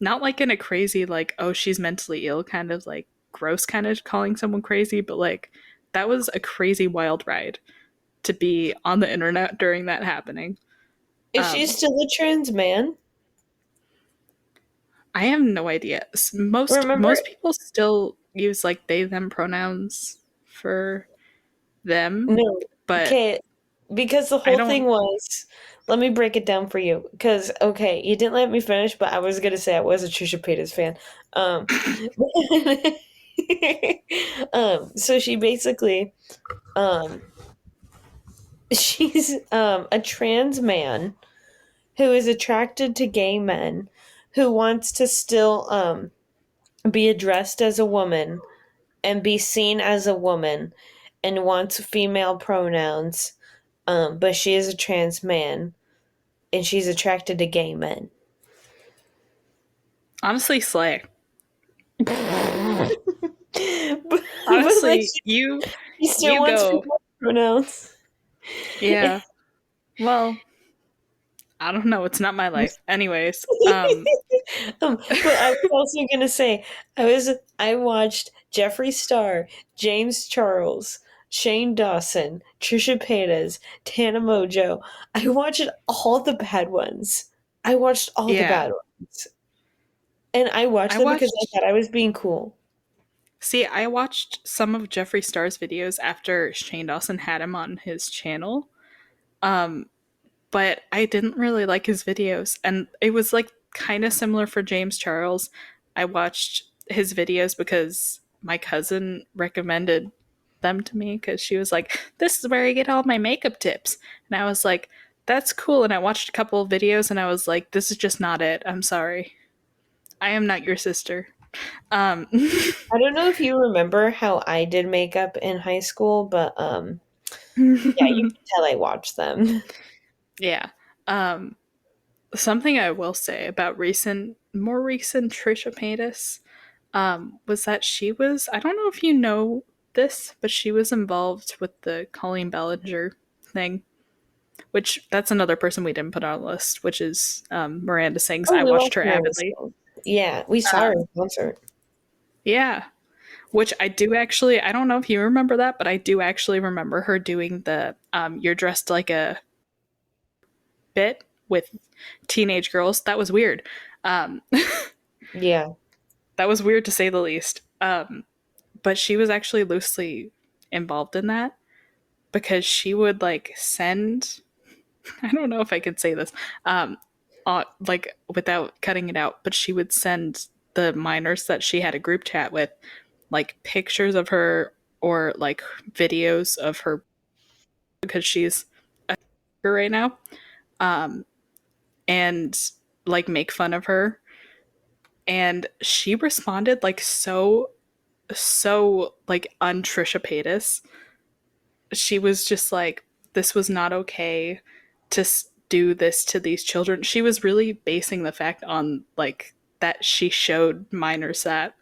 Not like in a crazy like oh she's mentally ill kind of like gross kind of calling someone crazy, but like that was a crazy wild ride to be on the internet during that happening. Is she Um, still a trans man? I have no idea. Most Remember? most people still use like they them pronouns for them, No. but Okay, because the I whole thing don't. was, let me break it down for you. Because okay, you didn't let me finish, but I was gonna say I was a Trisha Paytas fan. Um, so she basically, um, she's a trans man who is attracted to gay men, who wants to still be addressed as a woman and be seen as a woman, and wants female pronouns. But she is a trans man and she's attracted to gay men. Honestly, slay. But like Honestly, she still you wants go. female pronouns. Yeah. Well, I don't know. It's not my life. Anyways, But I was also gonna say I watched Jeffree Star, James Charles, Shane Dawson, Trisha Paytas, Tana Mojo. I watched all the bad ones. I watched all the yeah. bad ones. And I watched I them because I watched thought I was being cool. See, I watched some of Jeffree Star's videos after Shane Dawson had him on his channel. Um, but I didn't really like his videos. And it was like kind of similar for James Charles. I watched his videos because my cousin recommended them to me because she was like, this is where I get all my makeup tips. And I was like, that's cool. And I watched a couple of videos and I was like, this is just not it. I'm sorry. I am not your sister. Um, I don't know if you remember how I did makeup in high school, but yeah, you can tell I watched them. yeah. Um, Something I will say about more recent Trisha Paytas, was that she was, I don't know if you know this, but she was involved with the Colleen Ballinger thing, which that's another person we didn't put on the list, which is Miranda Sings. Oh, I we watched watched her her in avidly. school. Yeah, we saw her Um, in concert. yeah, which I do actually, I don't know if you remember that, but I do actually remember her doing the You're Dressed Like a bit with teenage girls. That was weird. Um, Yeah. that was weird to say the least. But she was actually loosely involved in that because she would like send I don't know if I could say this like without cutting it out, but she would send the minors that she had a group chat with like pictures of her or like videos of her because she's a right now um and like make fun of her, and she responded like so so like un Trisha Paytas. She was just like, this was not okay to do this to these children. She was really basing the fact on like that she showed minors that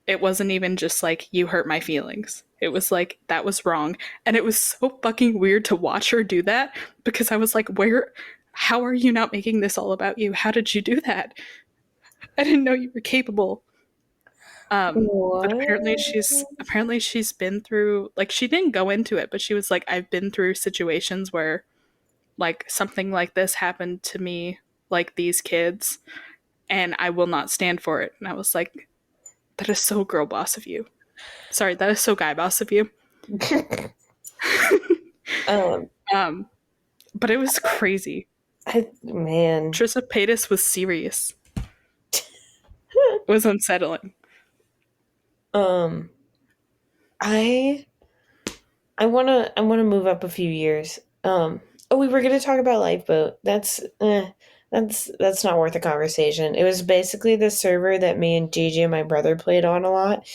it wasn't even just like you hurt my feelings. It was like that was wrong. And it was so fucking weird to watch her do that because I was like, where how are you not making this all about you? How did you do that? I didn't know you were capable. But What? apparently she's been through, like, she didn't go into it, but she was like, I've been through situations where like something like this happened to me, like these kids, and I will not stand for it. And I was like, that is so girl boss of you. Sorry, that is so guy boss of you. um, um, but it was crazy. man. Trisha Paytas was serious. It was unsettling. Um, I I wanna move up a few years. Oh, we were gonna talk about Lifeboat. That's not worth a conversation. It was basically the server that me and Gigi and my brother played on a lot.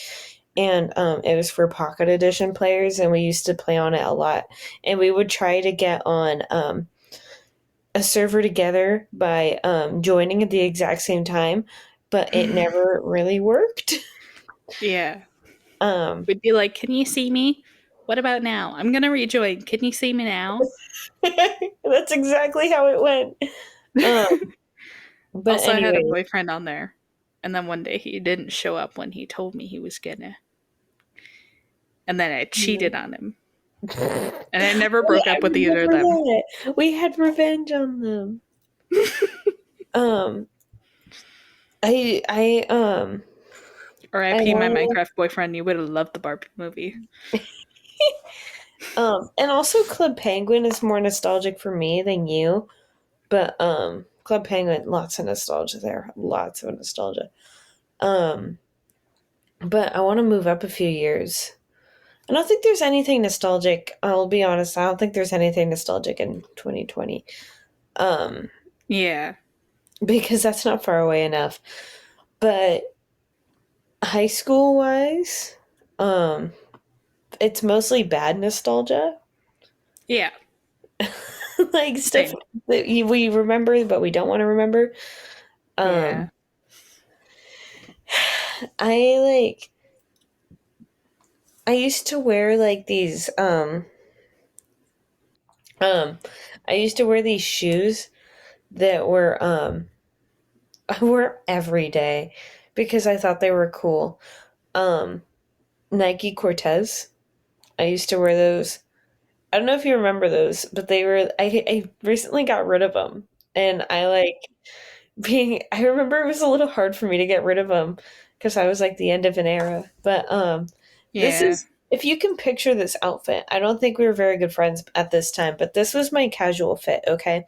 And it was for Pocket Edition players, and we used to play on it a lot. And we would try to get on a server together by joining at the exact same time, but it never really worked. Yeah. um, We'd be like, can you see me? What about now? I'm gonna rejoin. Can you see me now? that's exactly how it went. Um, but Also, I had a anyway, boyfriend on there, and then one day he didn't show up when he told me he was gonna, and then I cheated on him, and I never oh, broke I up with either of remember them. that. We had revenge on them. Um, I I R.I.P. my want Minecraft boyfriend. You would have loved the Barbie movie. and also Club Penguin is more nostalgic for me than you, but Club Penguin, lots of nostalgia there, lots of nostalgia. Um, but I want to move up a few years. I don't think there's anything nostalgic. I'll be honest. I don't think there's anything nostalgic in 2020. Um, Yeah, because that's not far away enough. But high school wise, um, it's mostly bad nostalgia. yeah, Like stuff same. that we remember but we don't want to remember. Yeah. Um, I like I used to wear like these um I used to wear these shoes that were I wore every day because I thought they were cool. Um, Nike Cortez. I used to wear those. I don't know if you remember those, but they were. I recently got rid of them, and I like being. I remember it was a little hard for me to get rid of them because I was like the end of an era. But this Yeah. is if you can picture this outfit. I don't think we were very good friends at this time, but this was my casual fit. Okay,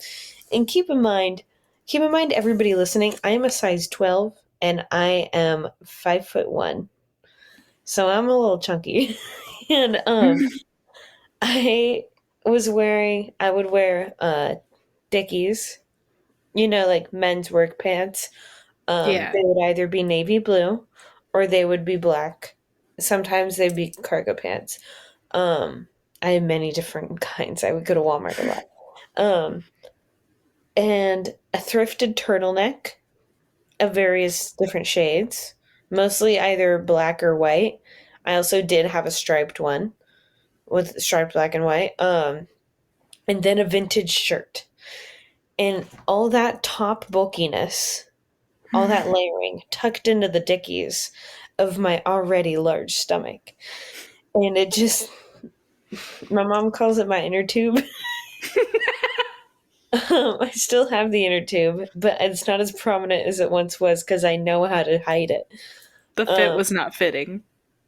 and keep in mind, everybody listening, I am a size 12 and I am 5'1". So I'm a little chunky. And I would wear Dickies, like men's work pants. Yeah. They would either be navy blue or they would be black. Sometimes they'd be cargo pants. Um, I have many different kinds. I would go to Walmart a lot. Um, and a thrifted turtleneck of various different shades, mostly either black or white. I also did have a striped one with striped black and white. And then a vintage shirt. And all that top bulkiness, all that layering tucked into the dickies of my already large stomach. And it just, my mom calls it my inner tube. I still have the inner tube, but it's not as prominent as it once was because I know how to hide it. The fit Um, was not fitting.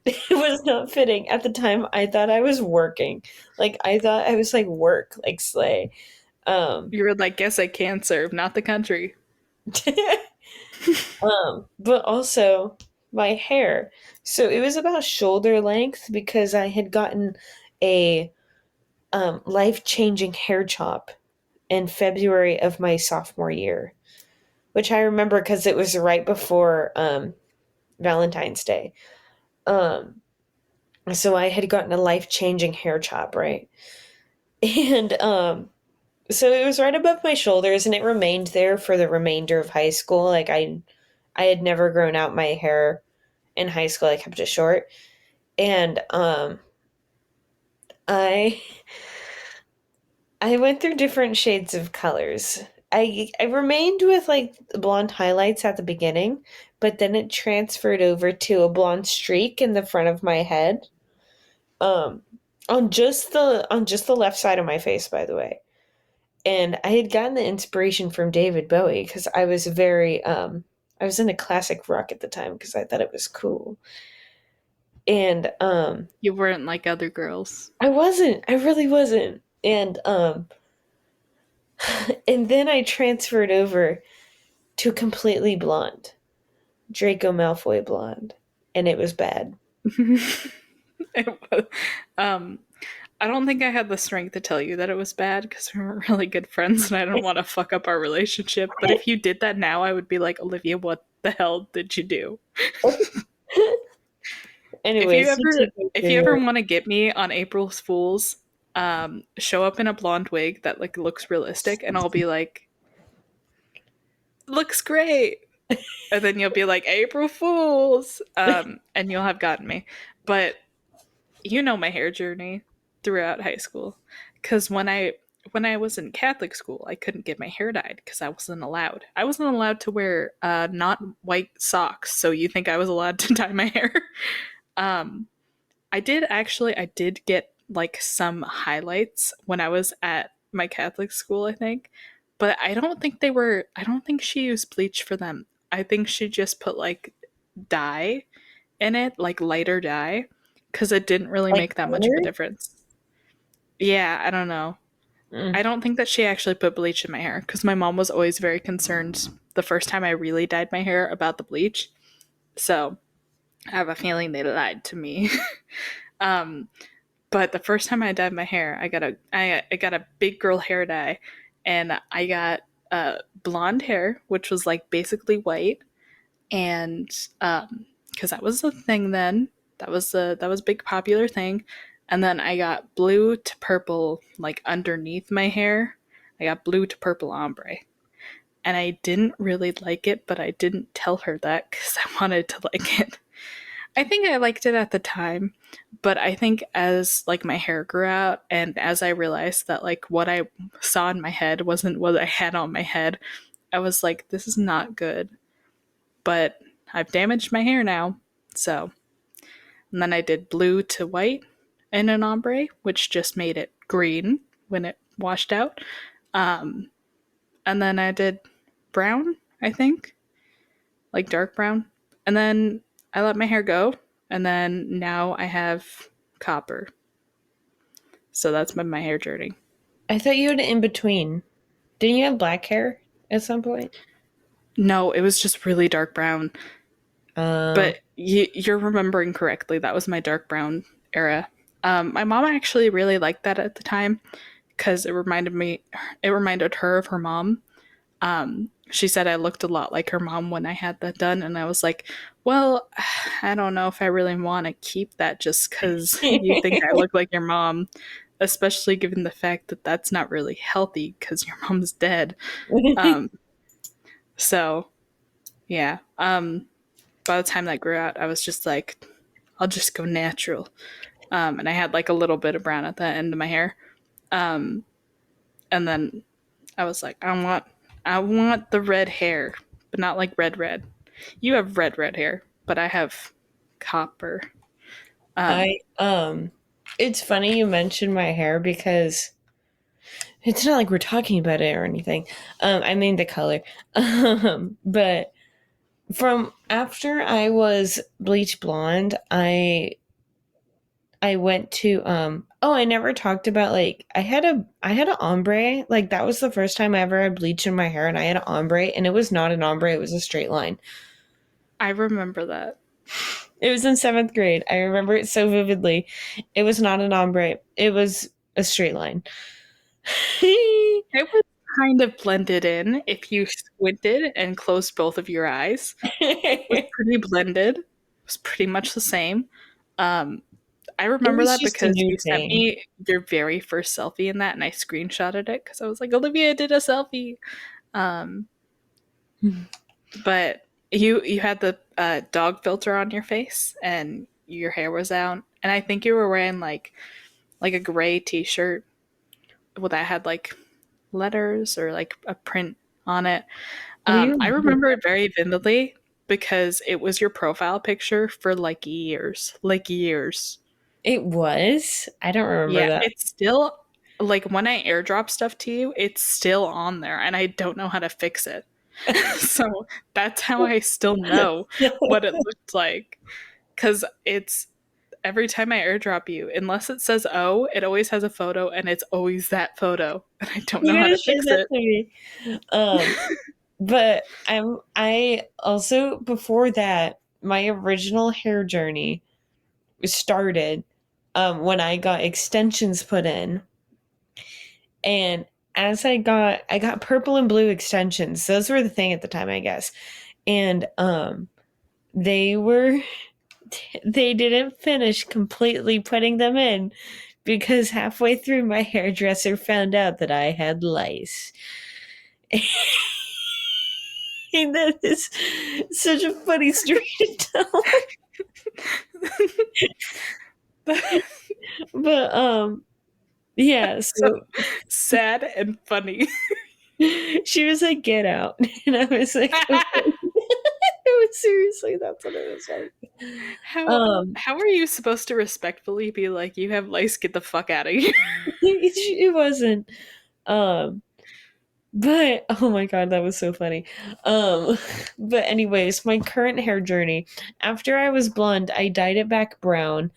it was not fitting. At the time, I thought I was working. Like, I thought I was like work, like slay. Um, You were like, guess I can serve, not the country. but also my hair. So it was about shoulder length because I had gotten a life changing hair chop in February of my sophomore year, which I remember because it was right before Valentine's Day. Um, so I had gotten a life-changing hair chop, right? And so it was right above my shoulders and it remained there for the remainder of high school. Like I had never grown out my hair in high school. I kept it short. And I I went through different shades of colors. I remained with like blonde highlights at the beginning, but then it transferred over to a blonde streak in the front of my head. Um on just the left side of my face, by the way. And I had gotten the inspiration from David Bowie because I was into classic rock at the time because I thought it was cool. And You weren't like other girls. I wasn't. I really wasn't. And then I transferred over to completely blonde, Draco Malfoy blonde, and it was bad. It was, um, I don't think I had the strength to tell you that it was bad because we were really good friends and I don't want to fuck up our relationship. But if you did that now, I would be like, Olivia, what the hell did you do? If you Anyways, you ever take me if you through ever your. want to get me on April's Fools, show up in a blonde wig that like looks realistic and I'll be like, looks great. And then you'll be like, April Fools. And you'll have gotten me. But you know my hair journey throughout high school. Because when I was in Catholic school, I couldn't get my hair dyed because I wasn't allowed. I wasn't allowed to wear not white socks. So you think I was allowed to dye my hair? um, I did get like some highlights when I was at my Catholic school, I think. But I don't think she used bleach for them. I think she just put like dye in it, like lighter dye, because it didn't really Like make that much of a color? difference. Yeah, I don't know. Mm. I don't think that she actually put bleach in my hair because my mom was always very concerned the first time I really dyed my hair about the bleach. So I have a feeling they lied to me. um, but the first time I dyed my hair, I got a big girl hair dye, and I got blonde hair, which was like basically white, and because that was a thing then, that was a big popular thing, and then I got blue to purple like underneath my hair. I got blue to purple ombre, and I didn't really like it, but I didn't tell her that because I wanted to like it. I think I liked it at the time, but I think as like my hair grew out and as I realized that like what I saw in my head wasn't what I had on my head, I was like, this is not good. But I've damaged my hair now. So, and then I did blue to white in an ombre, which just made it green when it washed out. Um, and then I did brown, I think, like dark brown. And then I let my hair go. And then now I have copper. So that's been my hair journey. I thought you had an in between. Didn't you have black hair at some point? No, it was just really dark brown. Uh, But you're remembering correctly. That was my dark brown era. My mom actually really liked that at the time because it reminded her of her mom. She said I looked a lot like her mom when I had that done, and I was like, well, I don't know if I really want to keep that just because you think I look like your mom, especially given the fact that that's not really healthy because your mom's dead. Um, so yeah. By the time that grew out, I was just like, I'll just go natural. And I had like a little bit of brown at the end of my hair. Um, and then I was like, I want the red hair, but not like red. You have red hair, but I have copper. Um, I it's funny you mentioned my hair because it's not like we're talking about it or anything. I mean the color. But from after I was bleach blonde, I went to oh, I never talked about like I had a ombre. Like that was the first time I ever had bleach in my hair and I had an ombre and it was not an ombre, it was a straight line. I remember that. It was in 7th grade. I remember it so vividly. It was not an ombre. It was a straight line. It was kind of blended in if you squinted and closed both of your eyes. It was pretty blended. was pretty much the same. Um, I It remember was that just a because new you sent thing. me your very first selfie in that, and I screenshotted it because I was like, Olivia did a selfie. Um, but you had the dog filter on your face, and your hair was out, and I think you were wearing like a gray T-shirt well, that had like letters or like a print on it. Oh, you I remember remember it very vividly because it was your profile picture for like years. it was? I don't remember Yeah, that. it's still like when I airdrop stuff to you, it's still on there and I don't know how to fix it. So that's how I still know what it looked like. Cause it's every time I airdrop you, unless it says oh, it always has a photo and it's always that photo. And I don't know You how gotta to show fix that it. to me. Um, but I also before that, my original hair journey started when I got extensions put in, and as I got purple and blue extensions. Those were the thing at the time, I guess. And they were they didn't finish completely putting them in because halfway through my hairdresser found out that I had lice. And that is such a funny story to tell. But yeah, So so sad and funny. she was like, "Get out," and I was like, "Okay." It was seriously, that's what it was like. Um, How are you supposed to respectfully be like, you have lice, get the fuck out of here? it wasn't. Um, but oh my god, that was so funny. Um, but anyways, my current hair journey. After I was blonde, I dyed it back brown,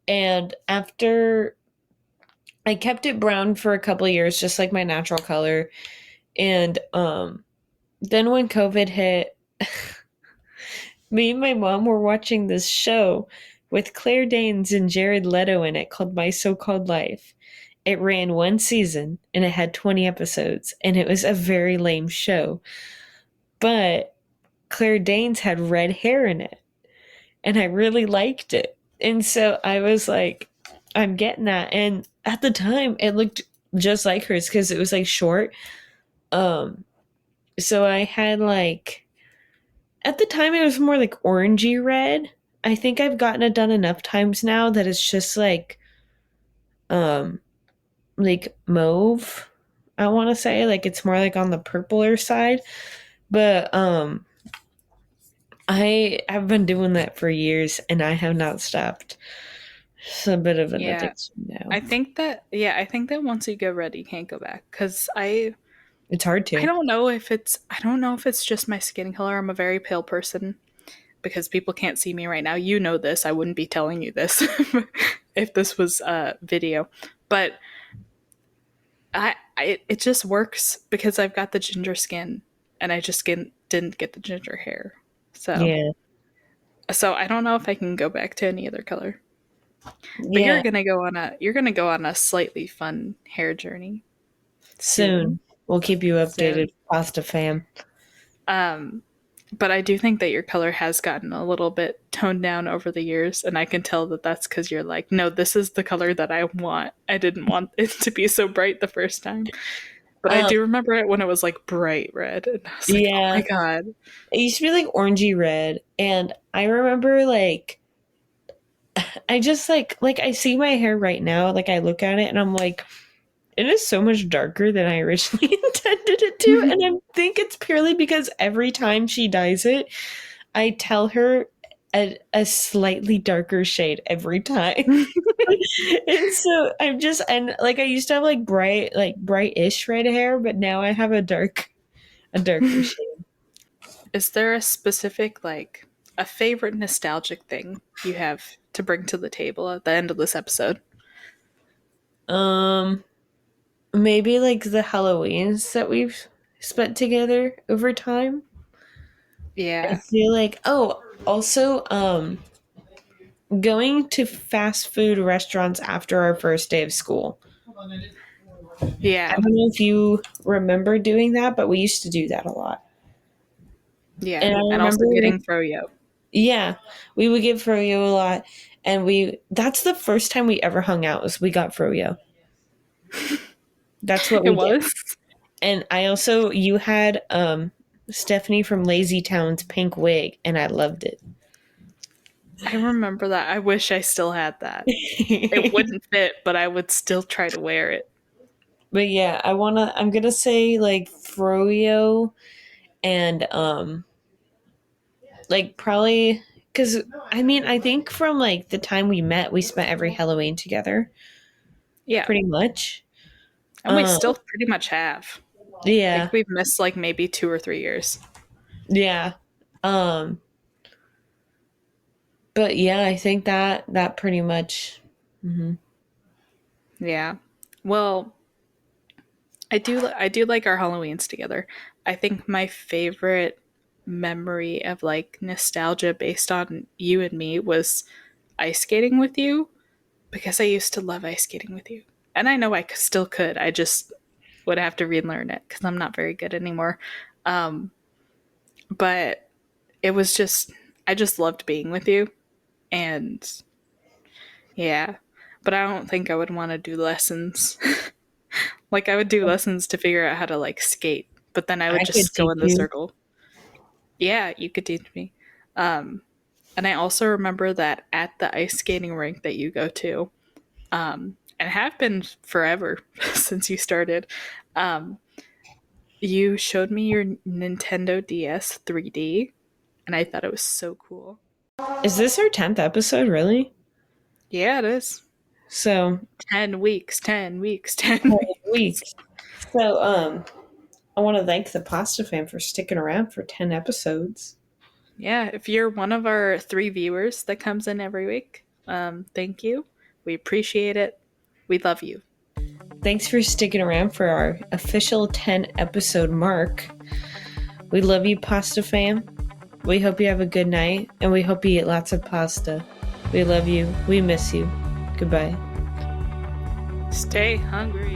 and after I kept it brown for a couple of years, just like my natural color. And then when COVID hit, me and my mom were watching this show with Claire Danes and Jared Leto in it called My So Called Life. It ran one season and it had 20 episodes, and it was a very lame show. But Claire Danes had red hair in it, and I really liked it. And so I was like, I'm getting that. And at the time, it looked just like hers because it was like short. Um, so I had like at the time it was more like orangey red. I think I've gotten it done enough times now that it's just um like mauve. I want to say like it's more like on the purpler side, but I have been doing that for years and I have not stopped. It's a bit of an Yeah. addiction now. I think that once you go red, you can't go back. Cause It's hard to. I don't know if it's just my skin color. I'm a very pale person because people can't see me right now. You know this. I wouldn't be telling you this if this was video. But I it just works because I've got the ginger skin and didn't get the ginger hair. So Yeah. so I don't know if I can go back to any other color. But Yeah. you're gonna go on a slightly fun hair journey soon. Soon. We'll keep you updated, Soon. Pasta fam. Um but I do think that your color has gotten a little bit toned down over the years, and I can tell that that's because you're like, no, this is the color that I want. I didn't want it to be so bright the first time. But I Um, do remember it when it was like bright red, and I was like, oh yeah. my god. It used to be like orangey red, and I remember like I just like I see my hair right now, like I look at it and I'm like, it is so much darker than I originally intended it to, and I think it's purely because every time she dyes it, I tell her a slightly darker shade every time. And so I'm just and like I used to have like bright-ish red hair, but now I have a darker shade. Is there a specific, like, a favorite nostalgic thing you have to bring to the table at the end of this episode? Um Maybe like the Halloweens that we've spent together over time. I Yeah. feel like also going to fast food restaurants after our first day of school. I Yeah. don't know if you remember doing that, but we used to do that a lot. Yeah. And I And remember also like getting froyo. Yeah, we would get froyo a lot, and that's the first time we ever hung out was we got froyo. That's what It we did. was. And I also you had Stephanie from Lazy Town's pink wig, and I loved it. I remember that. I wish I still had that. It wouldn't fit, but I would still try to wear it. But yeah, I'm gonna say like froyo and like probably because I mean I think from like the time we met we spent every Halloween together Yeah. pretty much. And we Um still pretty much have. I yeah, think we've missed like maybe 2 or 3 years. yeah. Um but yeah, I think that pretty much. Mhm. Yeah. Well, I do like our Halloweens together. I think my favorite memory of like nostalgia based on you and me was ice skating with you because I used to love ice skating with you. And I know I still could. I just would have to relearn it because I'm not very good anymore. Um, but it was just, I just loved being with you. And yeah, but I don't think I would want to do lessons. Like, I would do lessons to figure out how to like skate, but then I would I could just go teach in the you. circle. Yeah, you could teach me. Um, and I also remember that at the ice skating rink that you go to, and have been forever since you started, um, you showed me your Nintendo DS 3D, and I thought it was so cool. Is this our 10th episode really? Yeah, it is. So 10 weeks, 10 weeks, 10 weeks. weeks. So I want to thank the Pasta Fam for sticking around for 10 episodes. Yeah, if you're one of our 3 viewers that comes in every week, thank you. We appreciate it. We love you. Thanks for sticking around for our official 10 episode mark. We love you, Pasta Fam. We hope you have a good night, and we hope you eat lots of pasta. We love you. We miss you. Goodbye. Stay hungry.